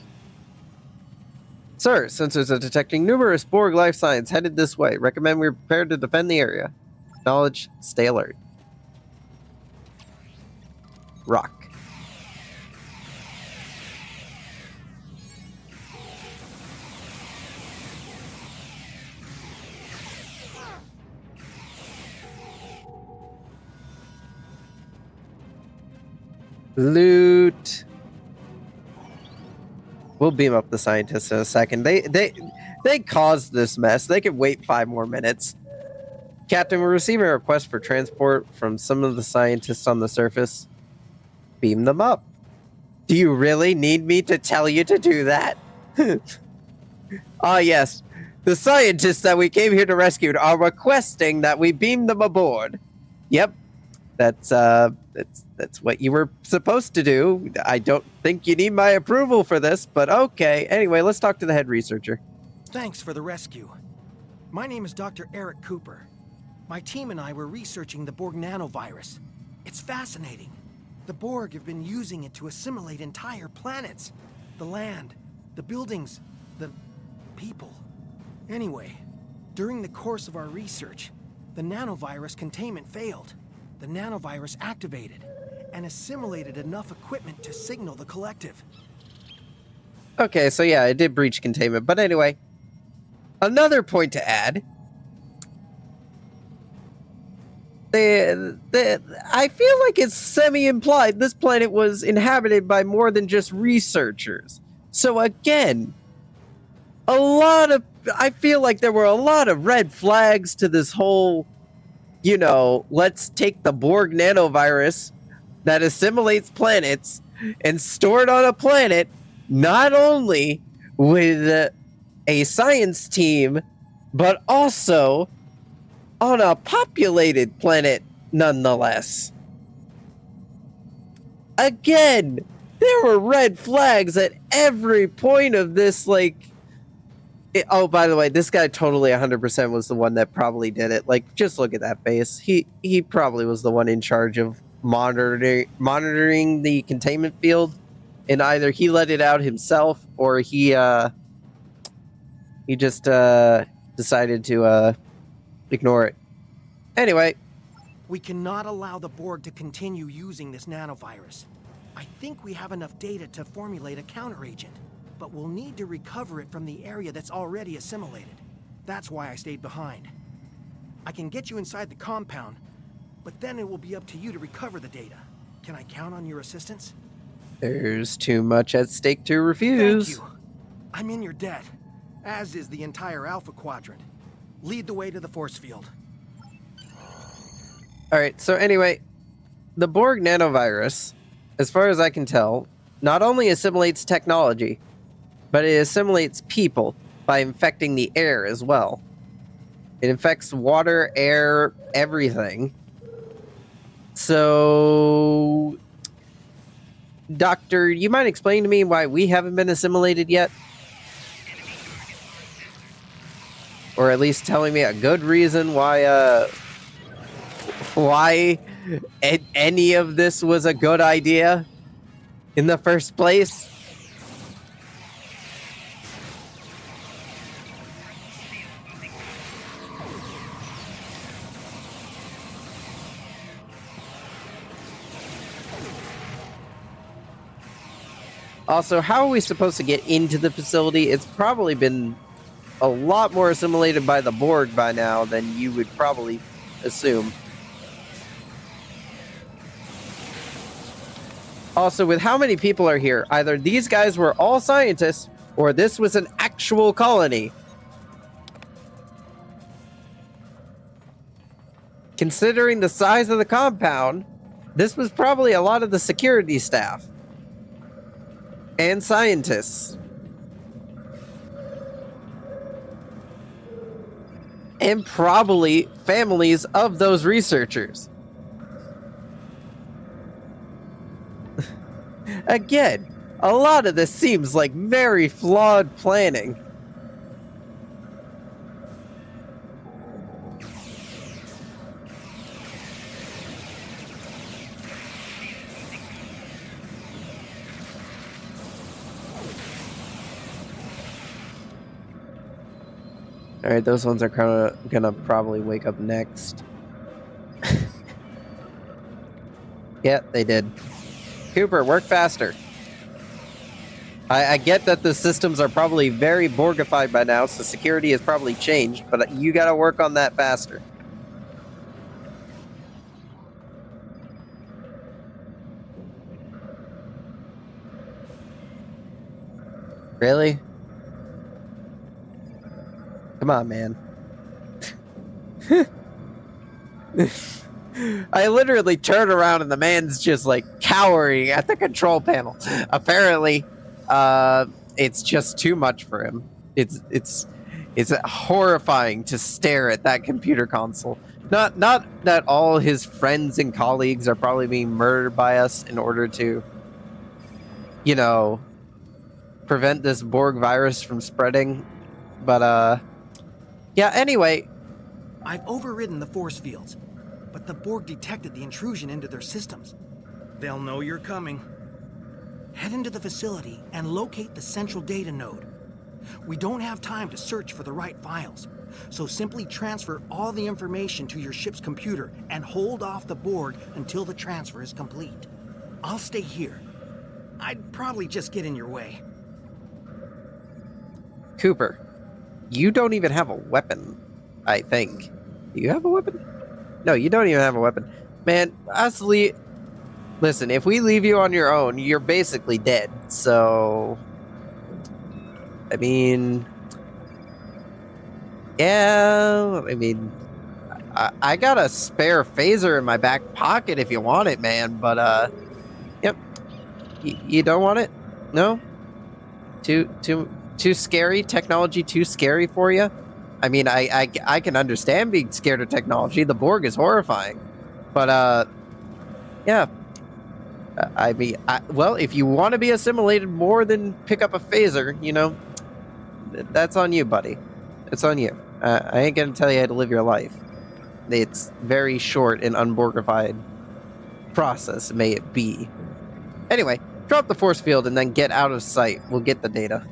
Sir, sensors are detecting numerous Borg life signs headed this way. Recommend we're prepared to defend the area. Knowledge, stay alert. Rock. Loot. We'll beam up the scientists in a second. They caused this mess. They could wait 5 more minutes. Captain, we're receiving a request for transport from some of the scientists on the surface. Beam them up. Do you really need me to tell you to do that? Ah, yes. The scientists that we came here to rescue are requesting that we beam them aboard. Yep. That's what you were supposed to do. I don't think you need my approval for this, but okay. Anyway, let's talk to the head researcher. Thanks for the rescue. My name is Dr. Eric Cooper. My team and I were researching the Borg nanovirus. It's fascinating. The Borg have been using it to assimilate entire planets. The land, the buildings, the people. Anyway, during the course of our research, the nanovirus containment failed. The nanovirus activated and assimilated enough equipment to signal the collective. Okay, so yeah, it did breach containment. But anyway, another point to add. I feel like it's semi-implied this planet was inhabited by more than just researchers. So again, I feel like there were a lot of red flags to this whole, let's take the Borg nanovirus that assimilates planets and store it on a planet, not only with a science team, but also on a populated planet, nonetheless. Again, there were red flags at every point of this, oh, by the way, this guy totally 100% was the one that probably did it. Just look at that face. He probably was the one in charge of monitoring the containment field, and either he let it out himself or he just decided to ignore it. Anyway. We cannot allow the Borg to continue using this nanovirus. I think we have enough data to formulate a counteragent, but we'll need to recover it from the area that's already assimilated. That's why I stayed behind. I can get you inside the compound, but then it will be up to you to recover the data. Can I count on your assistance? There's too much at stake to refuse. Thank you. I'm in your debt, as is the entire Alpha Quadrant. Lead the way to the force field. Alright, so anyway, the Borg nanovirus, as far as I can tell, not only assimilates technology, but it assimilates people by infecting the air as well. It infects water, air, everything. So, Doctor, you mind explaining to me why we haven't been assimilated yet? Or at least telling me a good reason why any of this was a good idea in the first place. Also, how are we supposed to get into the facility? It's probably been a lot more assimilated by the Borg by now than you would probably assume. Also, with how many people are here, either these guys were all scientists, or this was an actual colony. Considering the size of the compound, this was probably a lot of the security staff. And scientists. And probably families of those researchers. Again, a lot of this seems like very flawed planning. Alright, those ones are gonna probably wake up next. Yeah, they did. Cooper, work faster. I get that the systems are probably very Borgified by now, so security has probably changed, but you gotta work on that faster. Really? Come on, man. I literally turn around and the man's just like cowering at the control panel. Apparently, it's just too much for him. It's horrifying to stare at that computer console. Not that all his friends and colleagues are probably being murdered by us in order to, you know, prevent this Borg virus from spreading. But yeah, anyway. I've overridden the force fields, but the Borg detected the intrusion into their systems. They'll know you're coming. Head into the facility and locate the central data node. We don't have time to search for the right files, so simply transfer all the information to your ship's computer and hold off the Borg until the transfer is complete. I'll stay here. I'd probably just get in your way. Cooper, you don't even have a weapon, I think. Do you have a weapon? No, you don't even have a weapon. Man, honestly, listen, if we leave you on your own, you're basically dead. So, I mean, yeah, I mean, I got a spare phaser in my back pocket if you want it, man. But, yep, you don't want it? No? Too scary? Technology too scary for you? I mean, I can understand being scared of technology. The Borg is horrifying. But, yeah. I mean, well, if you want to be assimilated more than pick up a phaser, you know, that's on you, buddy. It's on you. I ain't gonna tell you how to live your life. It's very short and unborgified process, may it be. Anyway, drop the force field and then get out of sight. We'll get the data.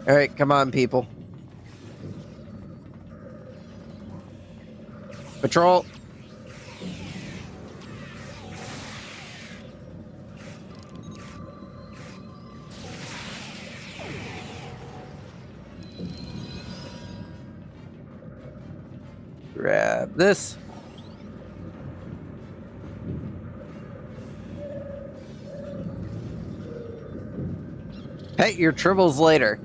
Alright, come on, people. Patrol. Grab this. Pet your tribbles later.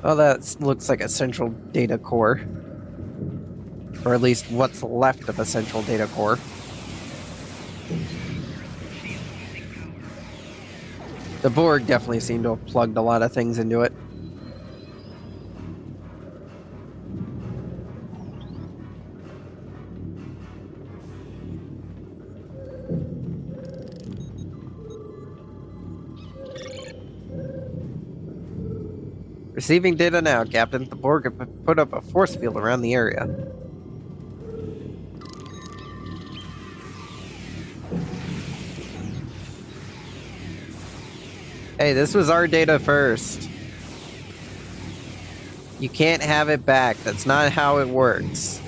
Well, that looks like a central data core. Or at least what's left of a central data core. The Borg definitely seemed to have plugged a lot of things into it. Receiving data now, Captain. The Borg have put up a force field around the area. Hey, this was our data first. You can't have it back. That's not how it works.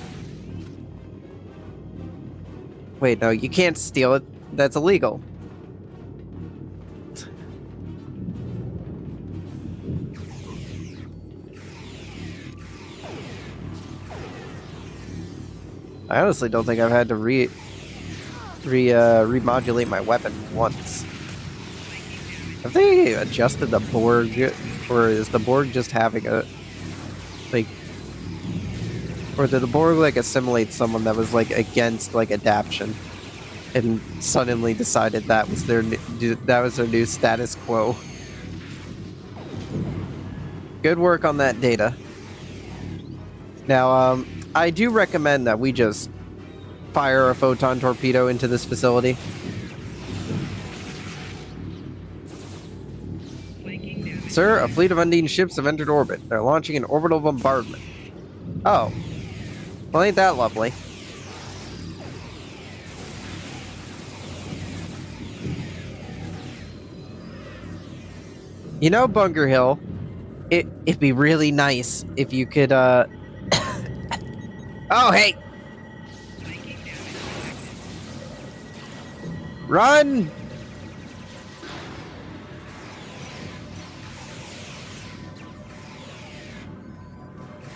Wait, no, you can't steal it. That's illegal. I honestly don't think I've had to remodulate my weapon once. Have they adjusted the Borg, or is the Borg just having a like, or did the Borg like assimilate someone that was like against like adaptation, and suddenly decided that was their new status quo? Good work on that data. Now, I do recommend that we just fire a photon torpedo into this facility. Sir, a fleet of Undine ships have entered orbit. They're launching an orbital bombardment. Oh. Well, ain't that lovely? You know, Bunker Hill, it'd be really nice if you could, Oh, hey! Run!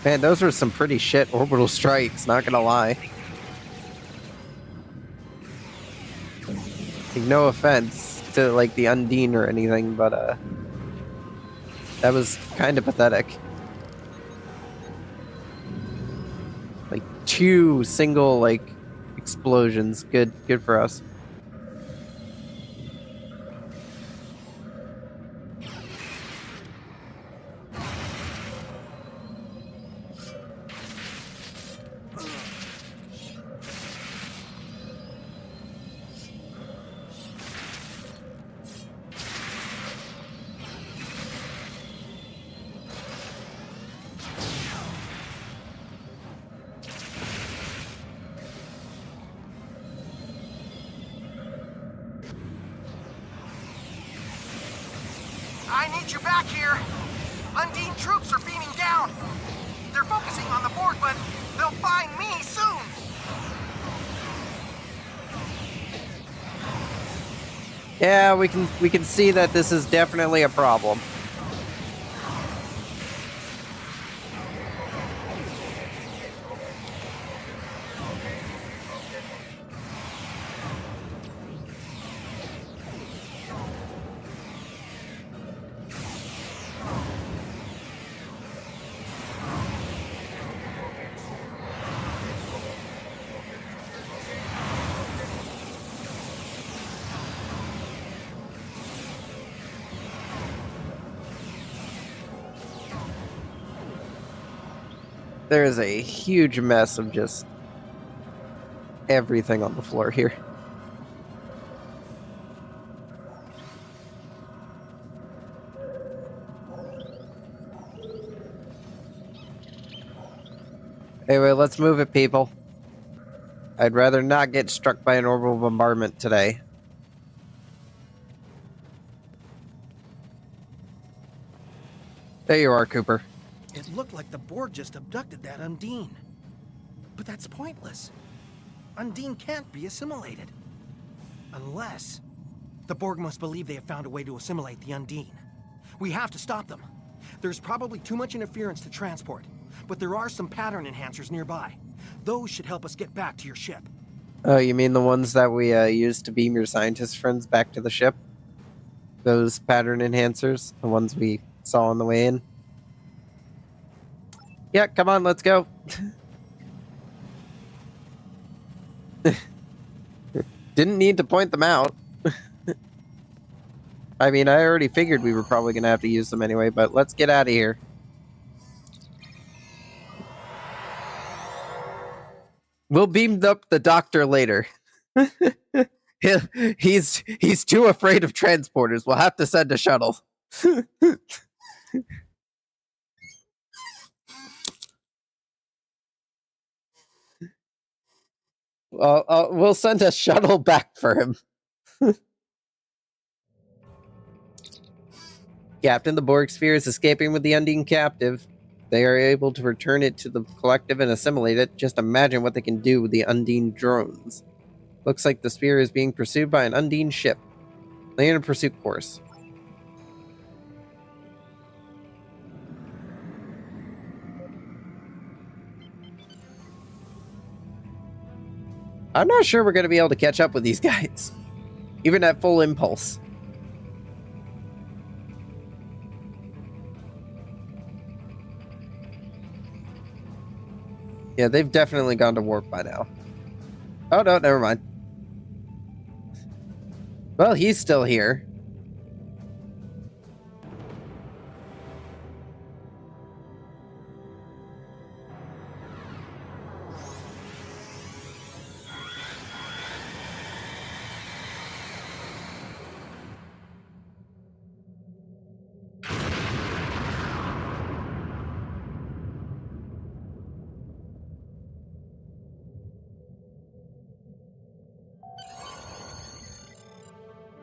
Man, those were some pretty shit orbital strikes, not gonna lie. Like, no offense to, like, the Undine or anything, but, that was kind of pathetic. Like, 2 single, like, explosions. Good for us. I need you back here! Undine troops are beaming down! They're focusing on the Borg, but they'll find me soon! Yeah, we can see that this is definitely a problem. There is a huge mess of just everything on the floor here. Anyway, let's move it, people. I'd rather not get struck by an orbital bombardment today. There you are, Cooper. It looked like the Borg just abducted that Undine. But that's pointless. Undine can't be assimilated. Unless... the Borg must believe they have found a way to assimilate the Undine. We have to stop them. There's probably too much interference to transport, but there are some pattern enhancers nearby. Those should help us get back to your ship. Oh, you mean the ones that we used to beam your scientist friends back to the ship? Those pattern enhancers? The ones we saw on the way in? Yeah, come on, let's go. Didn't need to point them out. I mean, I already figured we were probably going to have to use them anyway, but let's get out of here. We'll beam up the doctor later. He's too afraid of transporters. We'll have to send a shuttle. Well, we'll send a shuttle back for him. Captain, the Borg sphere is escaping with the Undine captive. They are able to return it to the collective and assimilate it. Just imagine what they can do with the Undine drones. Looks like the sphere is being pursued by an Undine ship. Lay in a pursuit course. I'm not sure we're going to be able to catch up with these guys. Even at full impulse. Yeah, they've definitely gone to warp by now. Oh, no, never mind. Well, he's still here.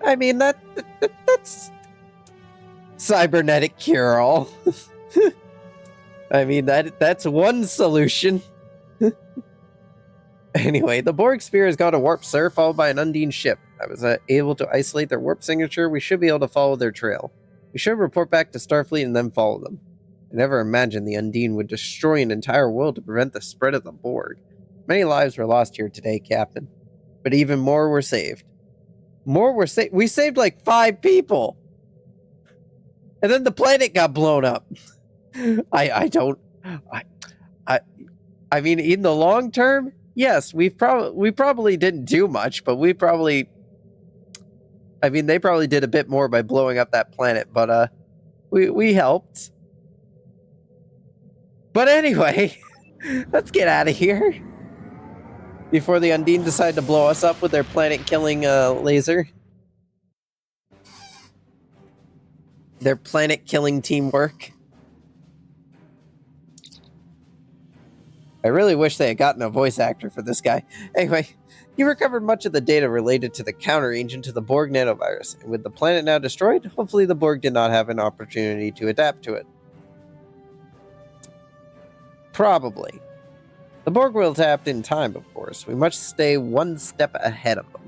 I mean, that's cybernetic cure-all. I mean, that's one solution. Anyway, the Borg sphere has gone to warp, sir, followed by an Undine ship. I was able to isolate their warp signature. We should be able to follow their trail. We should report back to Starfleet and then follow them. I never imagined the Undine would destroy an entire world to prevent the spread of the Borg. Many lives were lost here today, Captain. But even more were saved. More were saved. We saved like 5 people. And then the planet got blown up. I mean, in the long term, yes, we probably didn't do much, but they probably did a bit more by blowing up that planet, but we helped. But anyway, let's get out of here before the Undine decide to blow us up with their planet-killing laser. Their planet-killing teamwork. I really wish they had gotten a voice actor for this guy. Anyway, you recovered much of the data related to the counter-agent to the Borg nanovirus, and with the planet now destroyed, hopefully the Borg did not have an opportunity to adapt to it. Probably. The Borg will adapt in time, of course. We must stay one step ahead of them.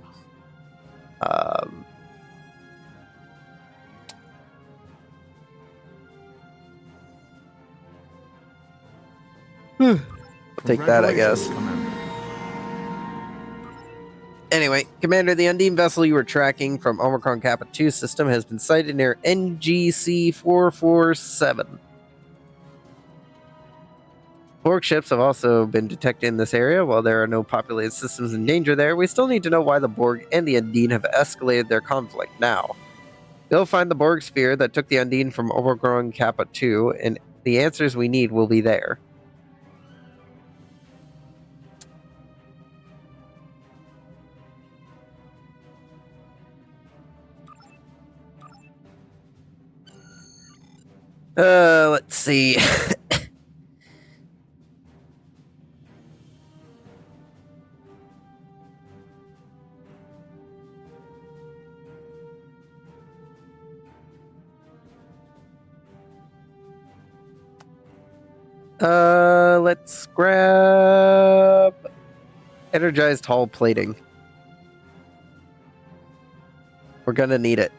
Take that, I guess. Commander. Anyway, Commander, the Undine vessel you were tracking from Omicron Kappa 2 system has been sighted near NGC 447. Borg ships have also been detected in this area. While there are no populated systems in danger there, we still need to know why the Borg and the Undine have escalated their conflict now. We'll find the Borg sphere that took the Undine from Omicron Kappa 2, and the answers we need will be there. Let's see. Let's grab energized hull plating. We're gonna need it.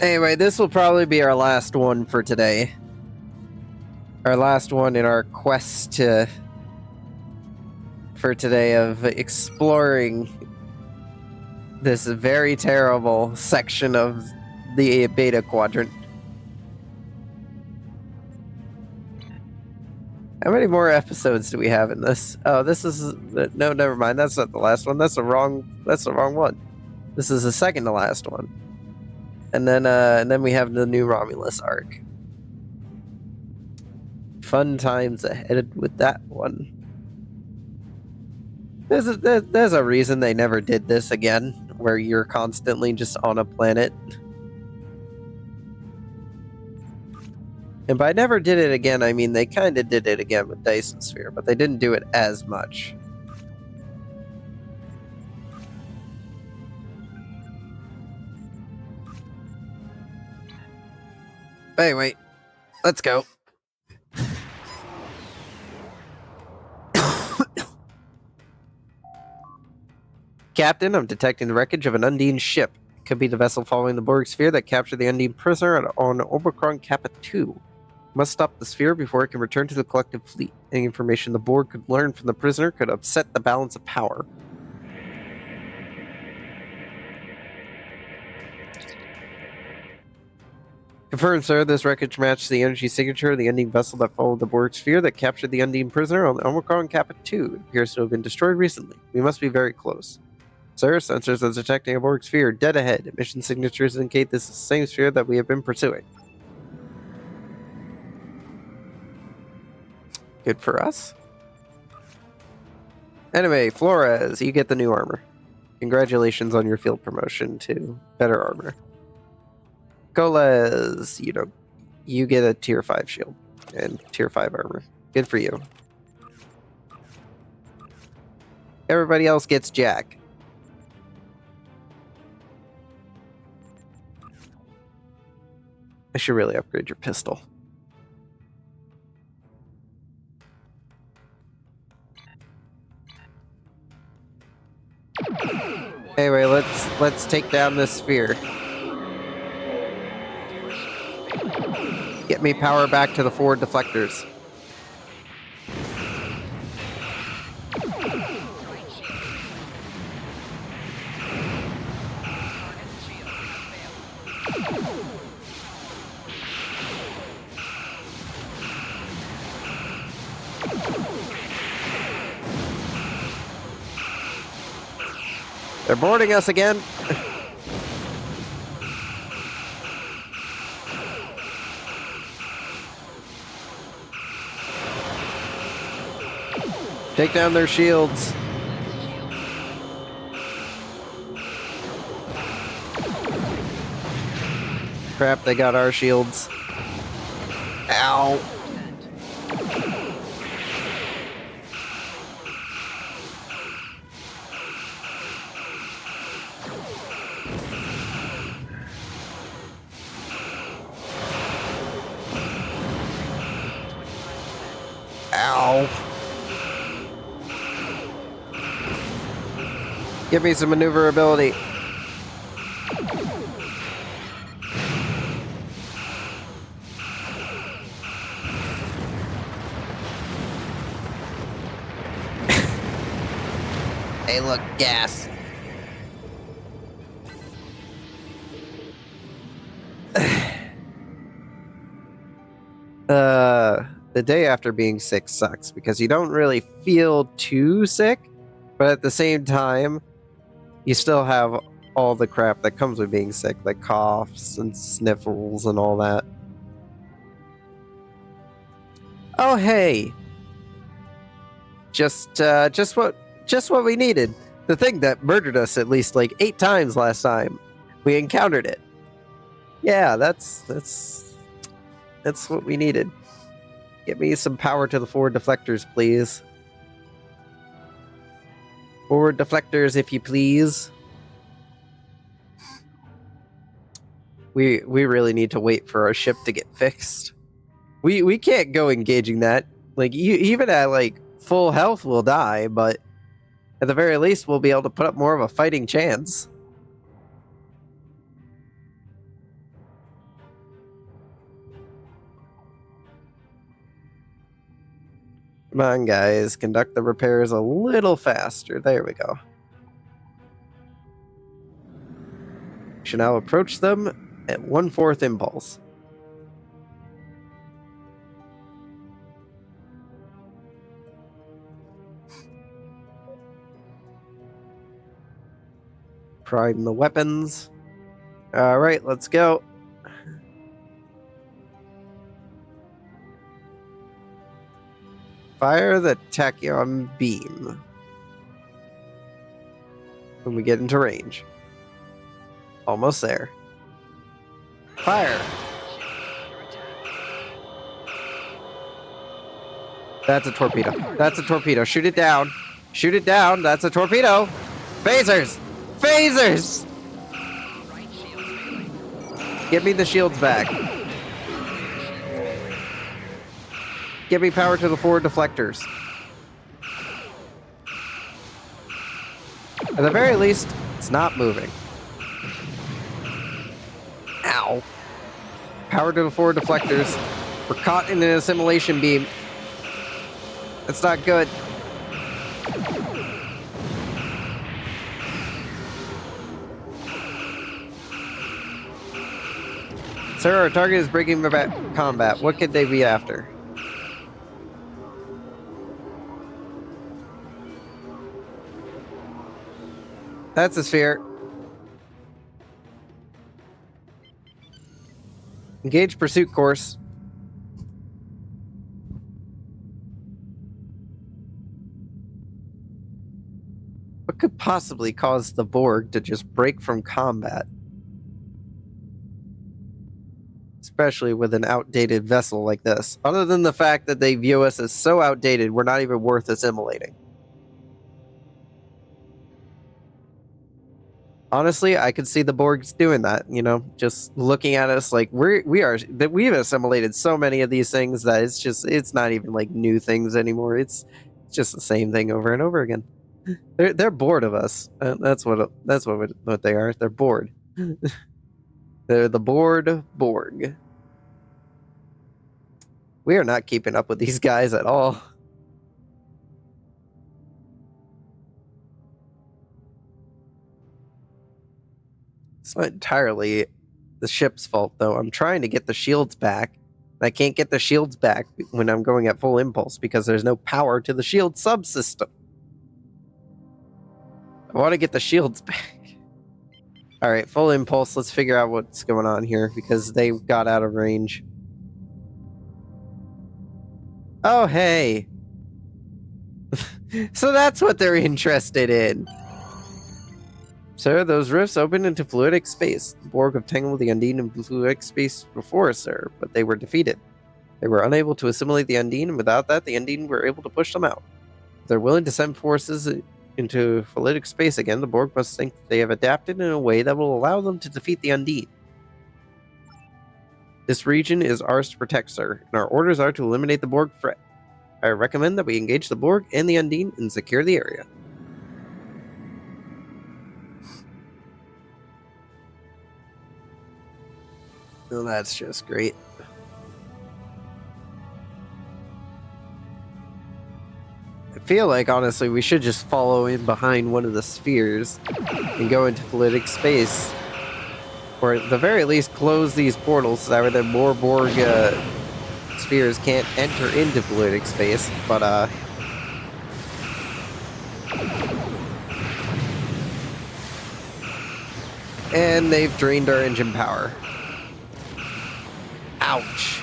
Anyway, this will probably be our last one for today. Our last one in our quest for today of exploring this very terrible section of the Beta Quadrant. How many more episodes do we have in this? Oh, this is no, never mind. That's not the last one. That's the wrong one. This is the second to last one. And then we have the new Romulus arc. Fun times ahead with that one. There's a reason they never did this again, where you're constantly just on a planet. And by never did it again, I mean they kind of did it again with Dyson Sphere, but they didn't do it as much. Anyway, let's go. Captain, I'm detecting the wreckage of an Undine ship. It could be the vessel following the Borg sphere that captured the Undine prisoner on Omicron Kappa 2. Must stop the sphere before it can return to the collective fleet. Any information the Borg could learn from the prisoner could upset the balance of power. Confirmed, sir. This wreckage matched the energy signature of the Undine vessel that followed the Borg sphere that captured the Undine prisoner on Omicron Kappa 2. It appears to have been destroyed recently. We must be very close. Sir, sensors are detecting a Borg sphere dead ahead. Emission signatures indicate this is the same sphere that we have been pursuing. Good for us. Anyway, Flores, you get the new armor. Congratulations on your field promotion to better armor. Coles, you get a tier 5 shield and tier 5 armor. Good for you. Everybody else gets Jack. I should really upgrade your pistol. Anyway, let's take down this sphere. Get me power back to the forward deflectors. They're boarding us again. Take down their shields. Crap, they got our shields. Ow. Ow. Give me some maneuverability. Hey, look, gas. The day after being sick sucks because you don't really feel too sick, but at the same time, you still have all the crap that comes with being sick, like coughs and sniffles and all that. Oh, hey. Just what we needed. The thing that murdered us at least like 8 times last time. We encountered it. Yeah, that's what we needed. Get me some power to the forward deflectors, please. Forward deflectors, if you please. We really need to wait for our ship to get fixed. We can't go engaging that. Like, even at like full health, we'll die, but at the very least, we'll be able to put up more of a fighting chance. Come on, guys. Conduct the repairs a little faster. There we go. We should now approach them at 1/4 impulse. Prime the weapons. Alright, let's go. Fire the tachyon beam. when we get into range. Almost there. Fire! That's a torpedo. That's a torpedo. Shoot it down. Shoot it down. That's a torpedo. Phasers! Phasers! Give me the shields back. Give me power to the forward deflectors. At the very least, it's not moving. Ow. Power to the forward deflectors. We're caught in an assimilation beam. That's not good. Sir, our target is breaking combat. What could they be after? That's a sphere. Engage pursuit course. What could possibly cause the Borg to just break from combat? Especially with an outdated vessel like this. Other than the fact that they view us as so outdated, we're not even worth assimilating. Honestly, I could see the Borgs doing that, you know, just looking at us like we've assimilated so many of these things that it's not even like new things anymore. It's just the same thing over and over again. They're bored of us. That's what they are. They're bored. They're the bored Borg. We are not keeping up with these guys at all. It's not entirely the ship's fault, though. I'm trying to get the shields back. I can't get the shields back when I'm going at full impulse because there's no power to the shield subsystem. I want to get the shields back. Alright, full impulse. Let's figure out what's going on here because they got out of range. Oh, hey. So that's what they're interested in. Sir, those rifts open into fluidic space. The Borg have tangled the Undine in fluidic space before, sir, but they were defeated. They were unable to assimilate the Undine, and without that, the Undine were able to push them out. If they're willing to send forces into fluidic space again, the Borg must think that they have adapted in a way that will allow them to defeat the Undine. This region is ours to protect, sir, and our orders are to eliminate the Borg threat. I recommend that we engage the Borg and the Undine and secure the area. Well, that's just great. I feel like, honestly, we should just follow in behind one of the spheres and go into fluidic space. Or at the very least, close these portals so that way more Borg spheres can't enter into fluidic space. But, and they've drained our engine power. Ouch.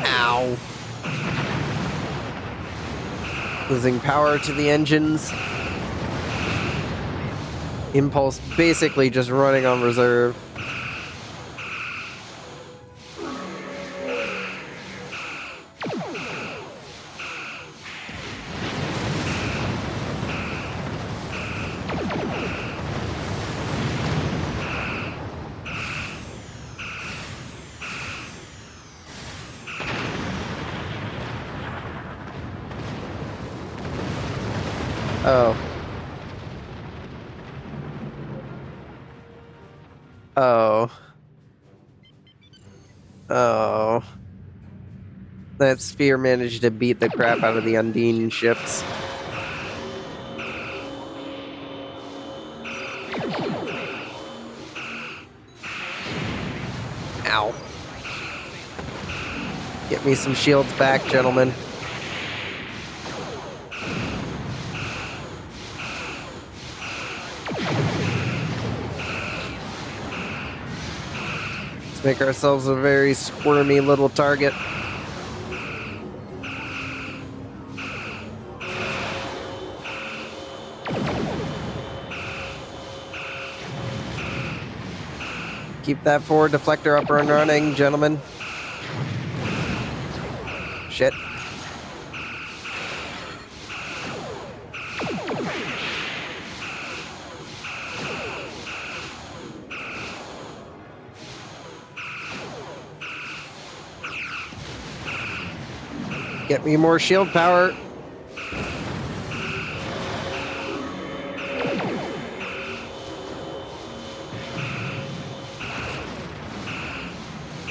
Ow. Losing power to the engines. Impulse basically just running on reserve. Oh. Oh. Oh. That sphere managed to beat the crap out of the Undine ships. Ow. Get me some shields back, gentlemen. Let's make ourselves a very squirmy little target. Keep that forward deflector up and running, gentlemen. Shit. Get me more shield power.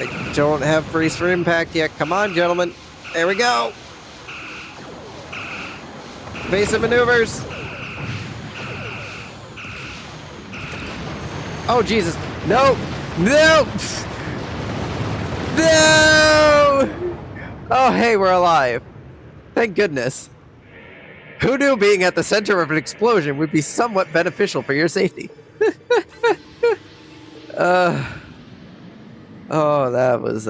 I don't have brace for impact yet. Come on, gentlemen. There we go. Evasive maneuvers. Oh, Jesus. No. No. No. Oh, hey, we're alive. Thank goodness. Who knew being at the center of an explosion would be somewhat beneficial for your safety? Oh, that was,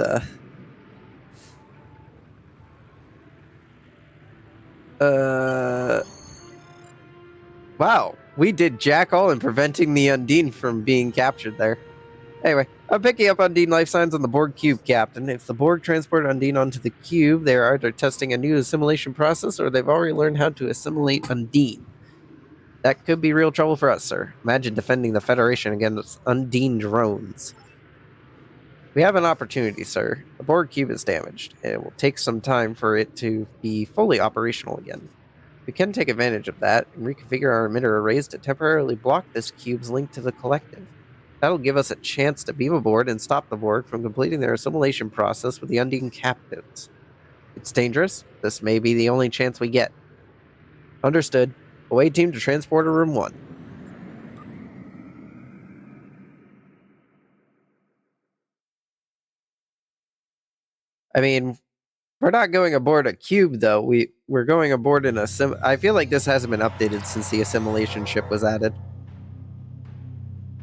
wow, we did jack all in preventing the Undine from being captured there. Anyway, I'm picking up Undine life signs on the Borg cube, Captain. If the Borg transport Undine onto the cube, they are either testing a new assimilation process or they've already learned how to assimilate Undine. That could be real trouble for us, sir. Imagine defending the Federation against Undine drones. We have an opportunity, sir. The Borg cube is damaged, and it will take some time for it to be fully operational again. We can take advantage of that and reconfigure our emitter arrays to temporarily block this cube's link to the collective. That'll give us a chance to beam aboard and stop the Borg from completing their assimilation process with the Undine captives. It's dangerous. This may be the only chance we get. Understood. Away team to transporter room 1. I mean, we're not going aboard a cube, though. We're going aboard in a I feel like this hasn't been updated since the assimilation ship was added.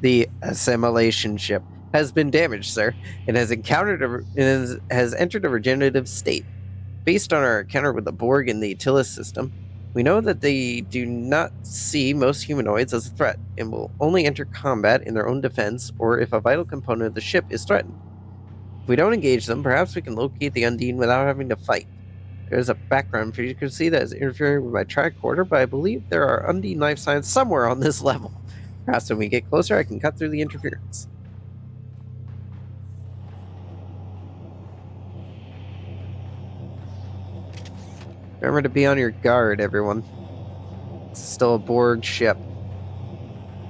The assimilation ship has been damaged, sir, and has entered a regenerative state. Based on our encounter with the Borg in the Tillis system, we know that they do not see most humanoids as a threat and will only enter combat in their own defense or if a vital component of the ship is threatened. If we don't engage them, perhaps we can locate the Undine without having to fight. There's a background frequency that is interfering with my tricorder, but I believe there are Undine life signs somewhere on this level. Perhaps when we get closer, I can cut through the interference. Remember to be on your guard, everyone. It's still a Borg ship.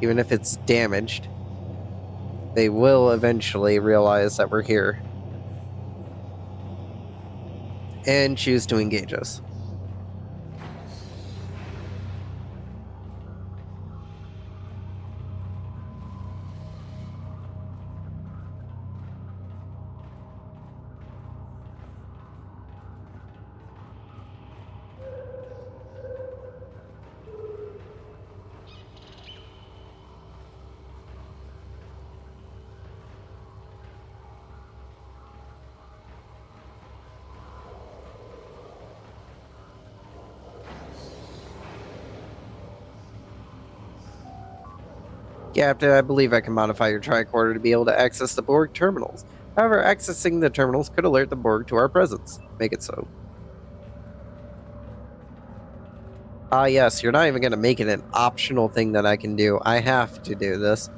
Even if it's damaged, they will eventually realize that we're here and choose to engage us. Captain, I believe I can modify your tricorder to be able to access the Borg terminals. However, accessing the terminals could alert the Borg to our presence. Make it so. Ah, yes, you're not even going to make it an optional thing that I can do. I have to do this.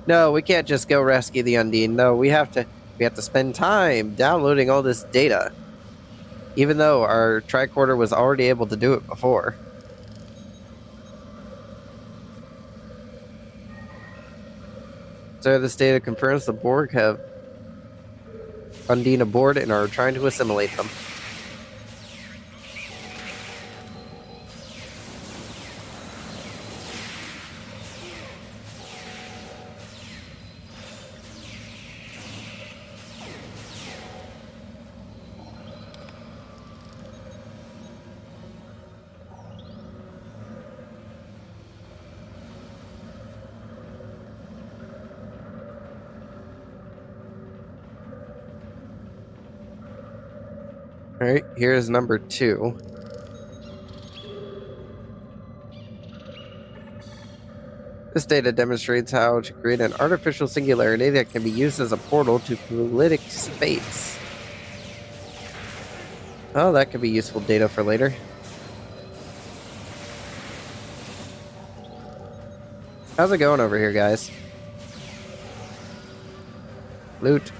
No, we can't just go rescue the Undine. No, we have to spend time downloading all this data. Even though our tricorder was already able to do it before. So this data confirms the Borg have Undine aboard and are trying to assimilate them. Alright, here's number 2. This data demonstrates how to create an artificial singularity that can be used as a portal to fluidic space. Oh, that could be useful data for later. How's it going over here, guys? Loot.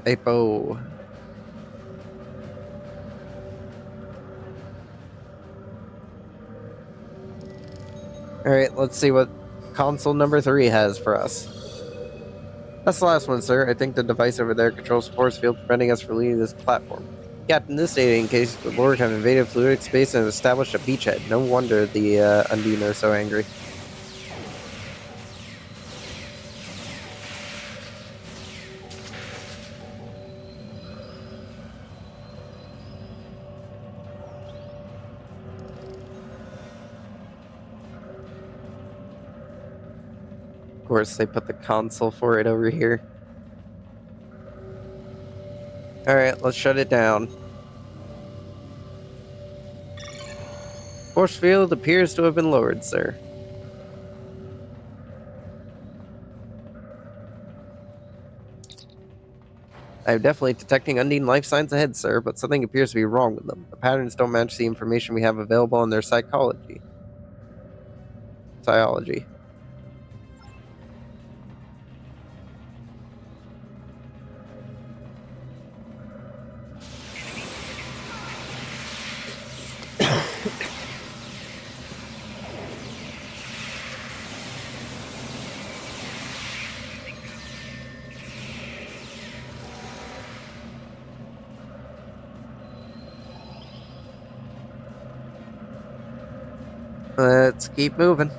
Apo. Alright, let's see what console number 3 has for us. That's the last one, sir. I think the device over there controls the force field preventing us from leaving this platform. Captain, this data indicates the Borg have invaded fluidic space and established a beachhead. No wonder the Undine are so angry. Of course, they put the console for it over here. Alright, let's shut it down. Force field appears to have been lowered, sir. I'm definitely detecting Undine life signs ahead, sir, but something appears to be wrong with them. The patterns don't match the information we have available on their psychology. Psychology. Let's keep moving.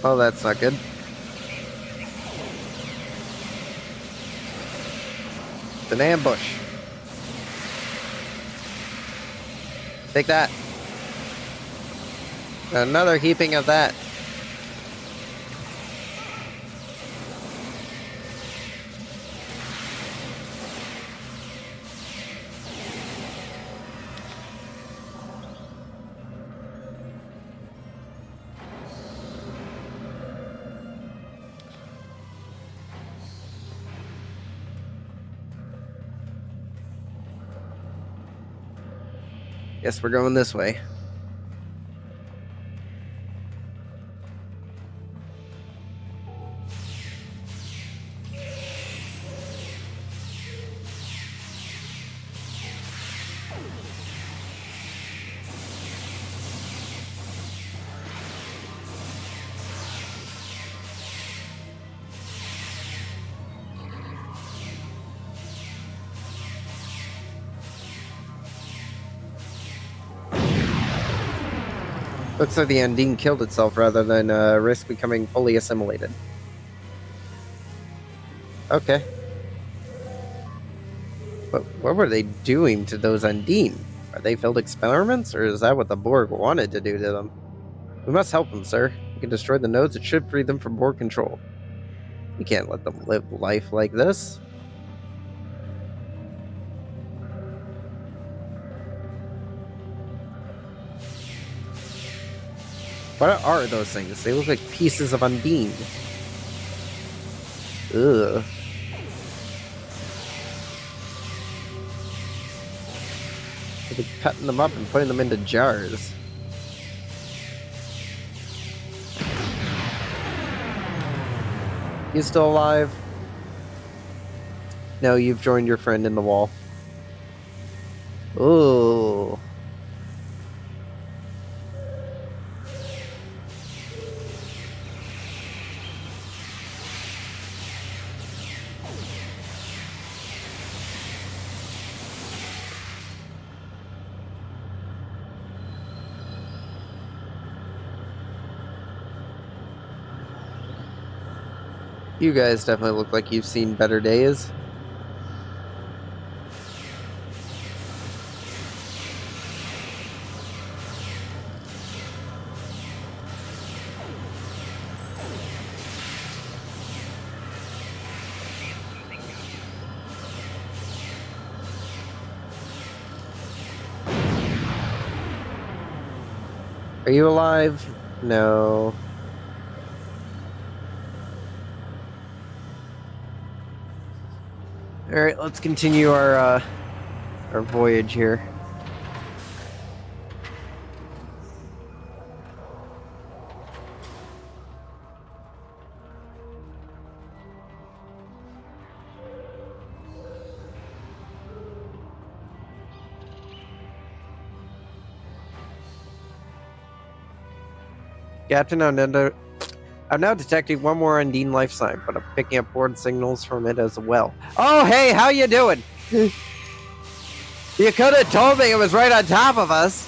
Oh, that's not good. It's an ambush. Take that. Another heaping of that. Guess we're going this way. Looks like the Undine killed itself rather than risk becoming fully assimilated. Okay. But what were they doing to those Undine? Are they failed experiments, or is that what the Borg wanted to do to them? We must help them, sir. We can destroy the nodes that should free them from Borg control. We can't let them live life like this. What are those things? They look like pieces of Undine. Ugh. They've been cutting them up and putting them into jars. You still alive? No, you've joined your friend in the wall. Ooh. You guys definitely look like you've seen better days. Are you alive? No. Alright, let's continue our voyage here. Captain Nalina, I'm now detecting one more Undine life sign, but I'm picking up board signals from it as well. Oh, hey, how you doing? You could have told me it was right on top of us.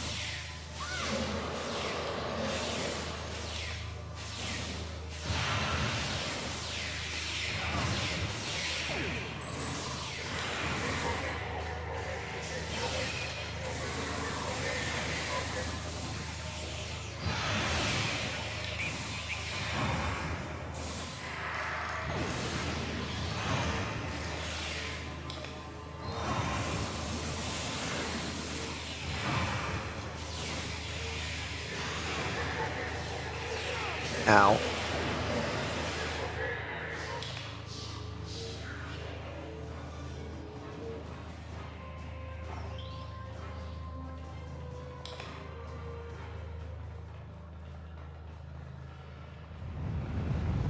Ow.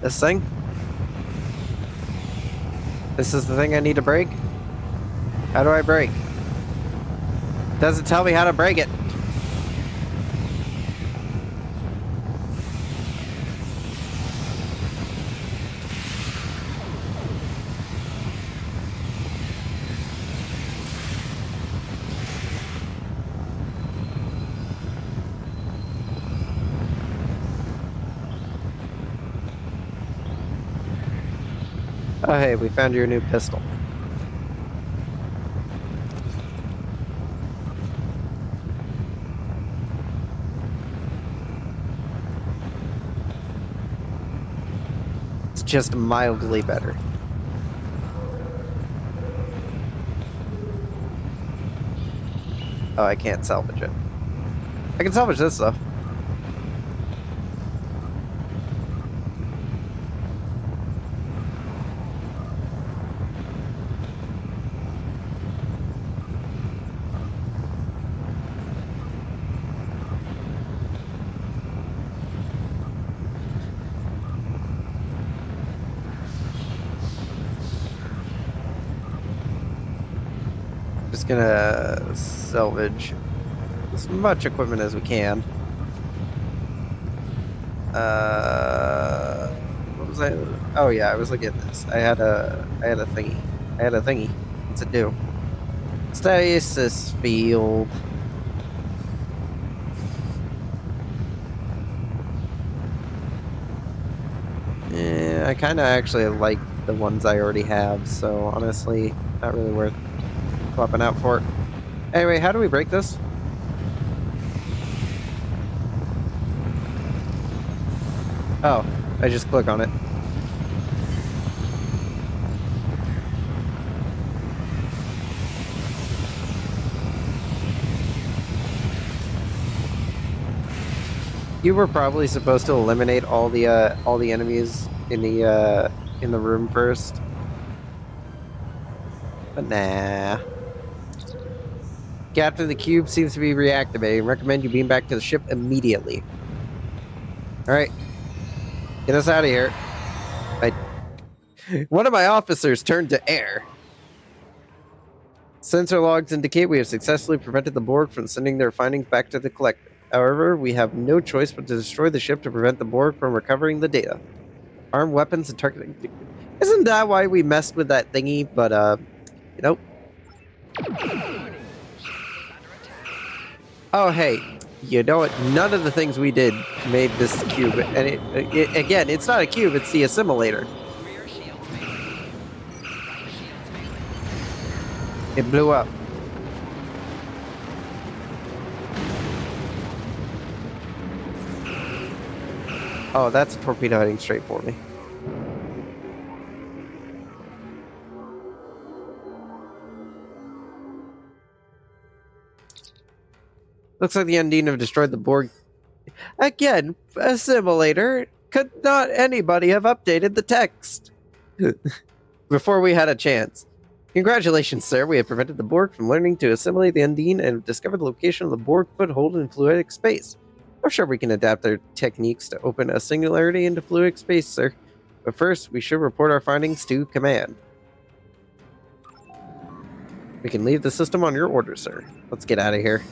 This thing? This is the thing I need to break? How do I break? Doesn't tell me how to break it. Oh, hey, we found your new pistol. It's just mildly better. Oh, I can't salvage it. I can salvage this, though. Just gonna salvage as much equipment as we can. What was I? Oh yeah, I was looking at this. I had a thingy. What's it do? Stasis field. Yeah, I kind of actually like the ones I already have, so honestly, not really worth swapping out for it. Anyway, how do we break this? Oh, I just click on it. You were probably supposed to eliminate all the enemies in the room first. But nah. Captain, the cube seems to be reactivating. Recommend you beam back to the ship immediately. Alright. Get us out of here. One of my officers turned to air. Sensor logs indicate we have successfully prevented the Borg from sending their findings back to the collective. However, we have no choice but to destroy the ship to prevent the Borg from recovering the data. Armed weapons and targeting. Isn't that why we messed with that thingy? But, you know. Oh, hey. You know what? None of the things we did made this cube. And it again, it's not a cube, it's the assimilator. It blew up. Oh, that's a torpedo heading straight for me. Looks like the Undine have destroyed the Borg Again, assimilator. Could not anybody have updated the text? Before we had a chance. Congratulations, sir. We have prevented the Borg from learning to assimilate the Undine and have discovered the location of the Borg foothold in fluidic space. I'm sure we can adapt their techniques to open a singularity into fluidic space, sir. But first, we should report our findings to Command. We can leave the system on your order, sir. Let's get out of here.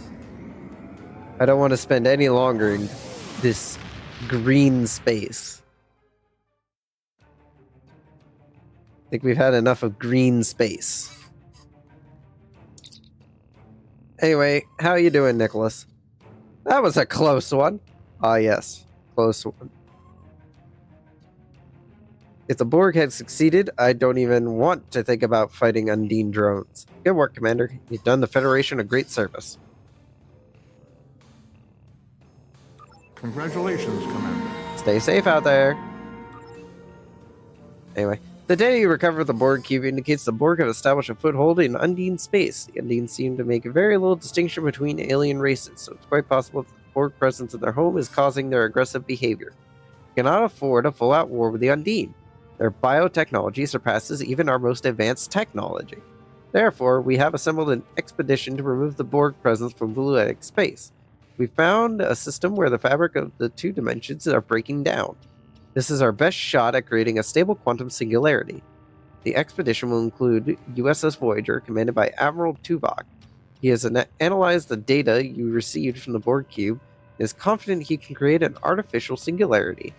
I don't want to spend any longer in this green space. I think we've had enough of green space. Anyway, how you doing, Nicholas? That was a close one. Ah, yes. Close one. If the Borg had succeeded, I don't even want to think about fighting Undine drones. Good work, Commander. You've done the Federation a great service. Congratulations, Commander. Stay safe out there. Anyway, the data you recover the Borg cube indicates the Borg have established a foothold in Undine space. The Undine seem to make very little distinction between alien races, so it's quite possible that the Borg presence in their home is causing their aggressive behavior. We cannot afford a full-out war with the Undine. Their biotechnology surpasses even our most advanced technology. Therefore, we have assembled an expedition to remove the Borg presence from fluidic space. We found a system where the fabric of the two dimensions are breaking down. This is our best shot at creating a stable quantum singularity. The expedition will include USS Voyager, commanded by Admiral Tuvok. He has analyzed the data you received from the Borg cube and is confident he can create an artificial singularity.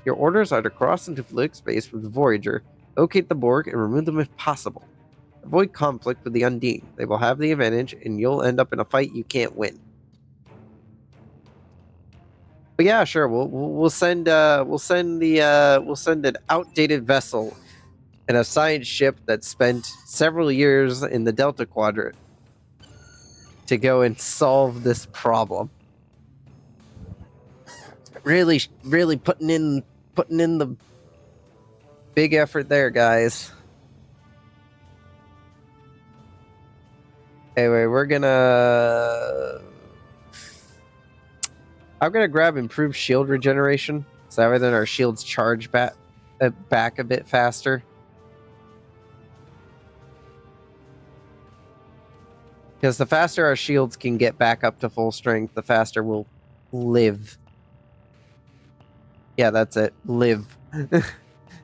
Your orders are to cross into fluidic space with the Voyager, locate the Borg, and remove them if possible. Avoid conflict with the Undine. They will have the advantage, and you'll end up in a fight you can't win. But yeah, sure. We'll send an outdated vessel and a science ship that spent several years in the Delta Quadrant to go and solve this problem. Really putting in the big effort there, guys. Anyway, I'm gonna grab improved shield regeneration, so that way then our shields charge back a bit faster. Because the faster our shields can get back up to full strength, the faster we'll live. Yeah, that's it. Live.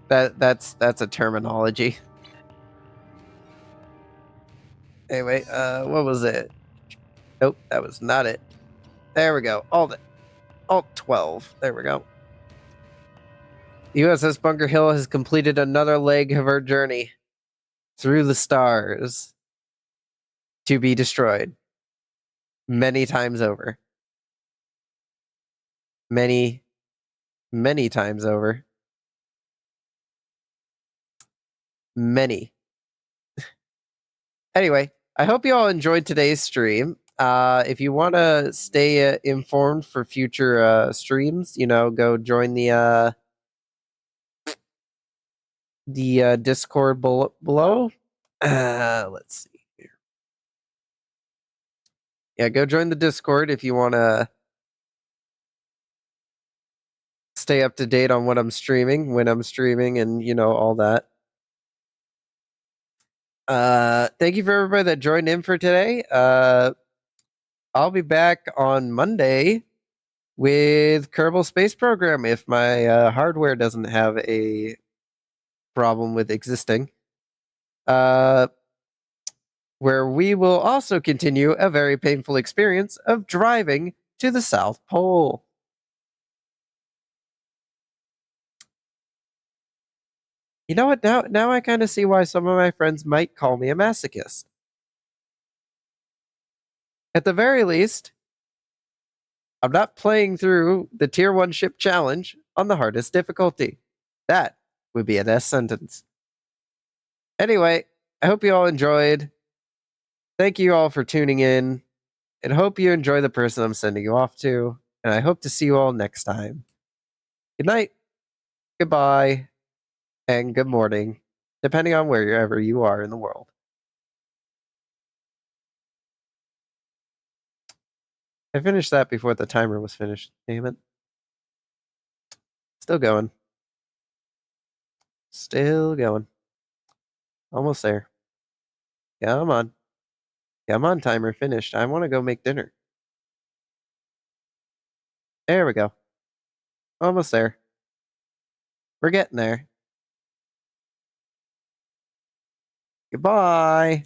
that's a terminology. Anyway, what was it? Nope, that was not it. There we go. Alt 12. There we go. The USS Bunker Hill has completed another leg of her journey through the stars to be destroyed many times over. Many times over. Many. Anyway, I hope you all enjoyed today's stream. If you want to stay informed for future streams, go join the Discord below. Let's see here. Yeah, go join the Discord if you want to stay up to date on what I'm streaming, when I'm streaming, and all that. Thank you for everybody that joined in for today. I'll be back on Monday with Kerbal Space Program if my hardware doesn't have a problem with existing. Where we will also continue a very painful experience of driving to the South Pole. You know what? Now I kind of see why some of my friends might call me a masochist. At the very least, I'm not playing through the Tier 1 ship challenge on the hardest difficulty. That would be a death sentence. Anyway, I hope you all enjoyed. Thank you all for tuning in, and hope you enjoy the person I'm sending you off to, and I hope to see you all next time. Good night, goodbye, and good morning, depending on wherever you are in the world. I finished that before the timer was finished. Damn it. Still going. Still going. Almost there. Come on. Come on, timer. Finished. I want to go make dinner. There we go. Almost there. We're getting there. Goodbye.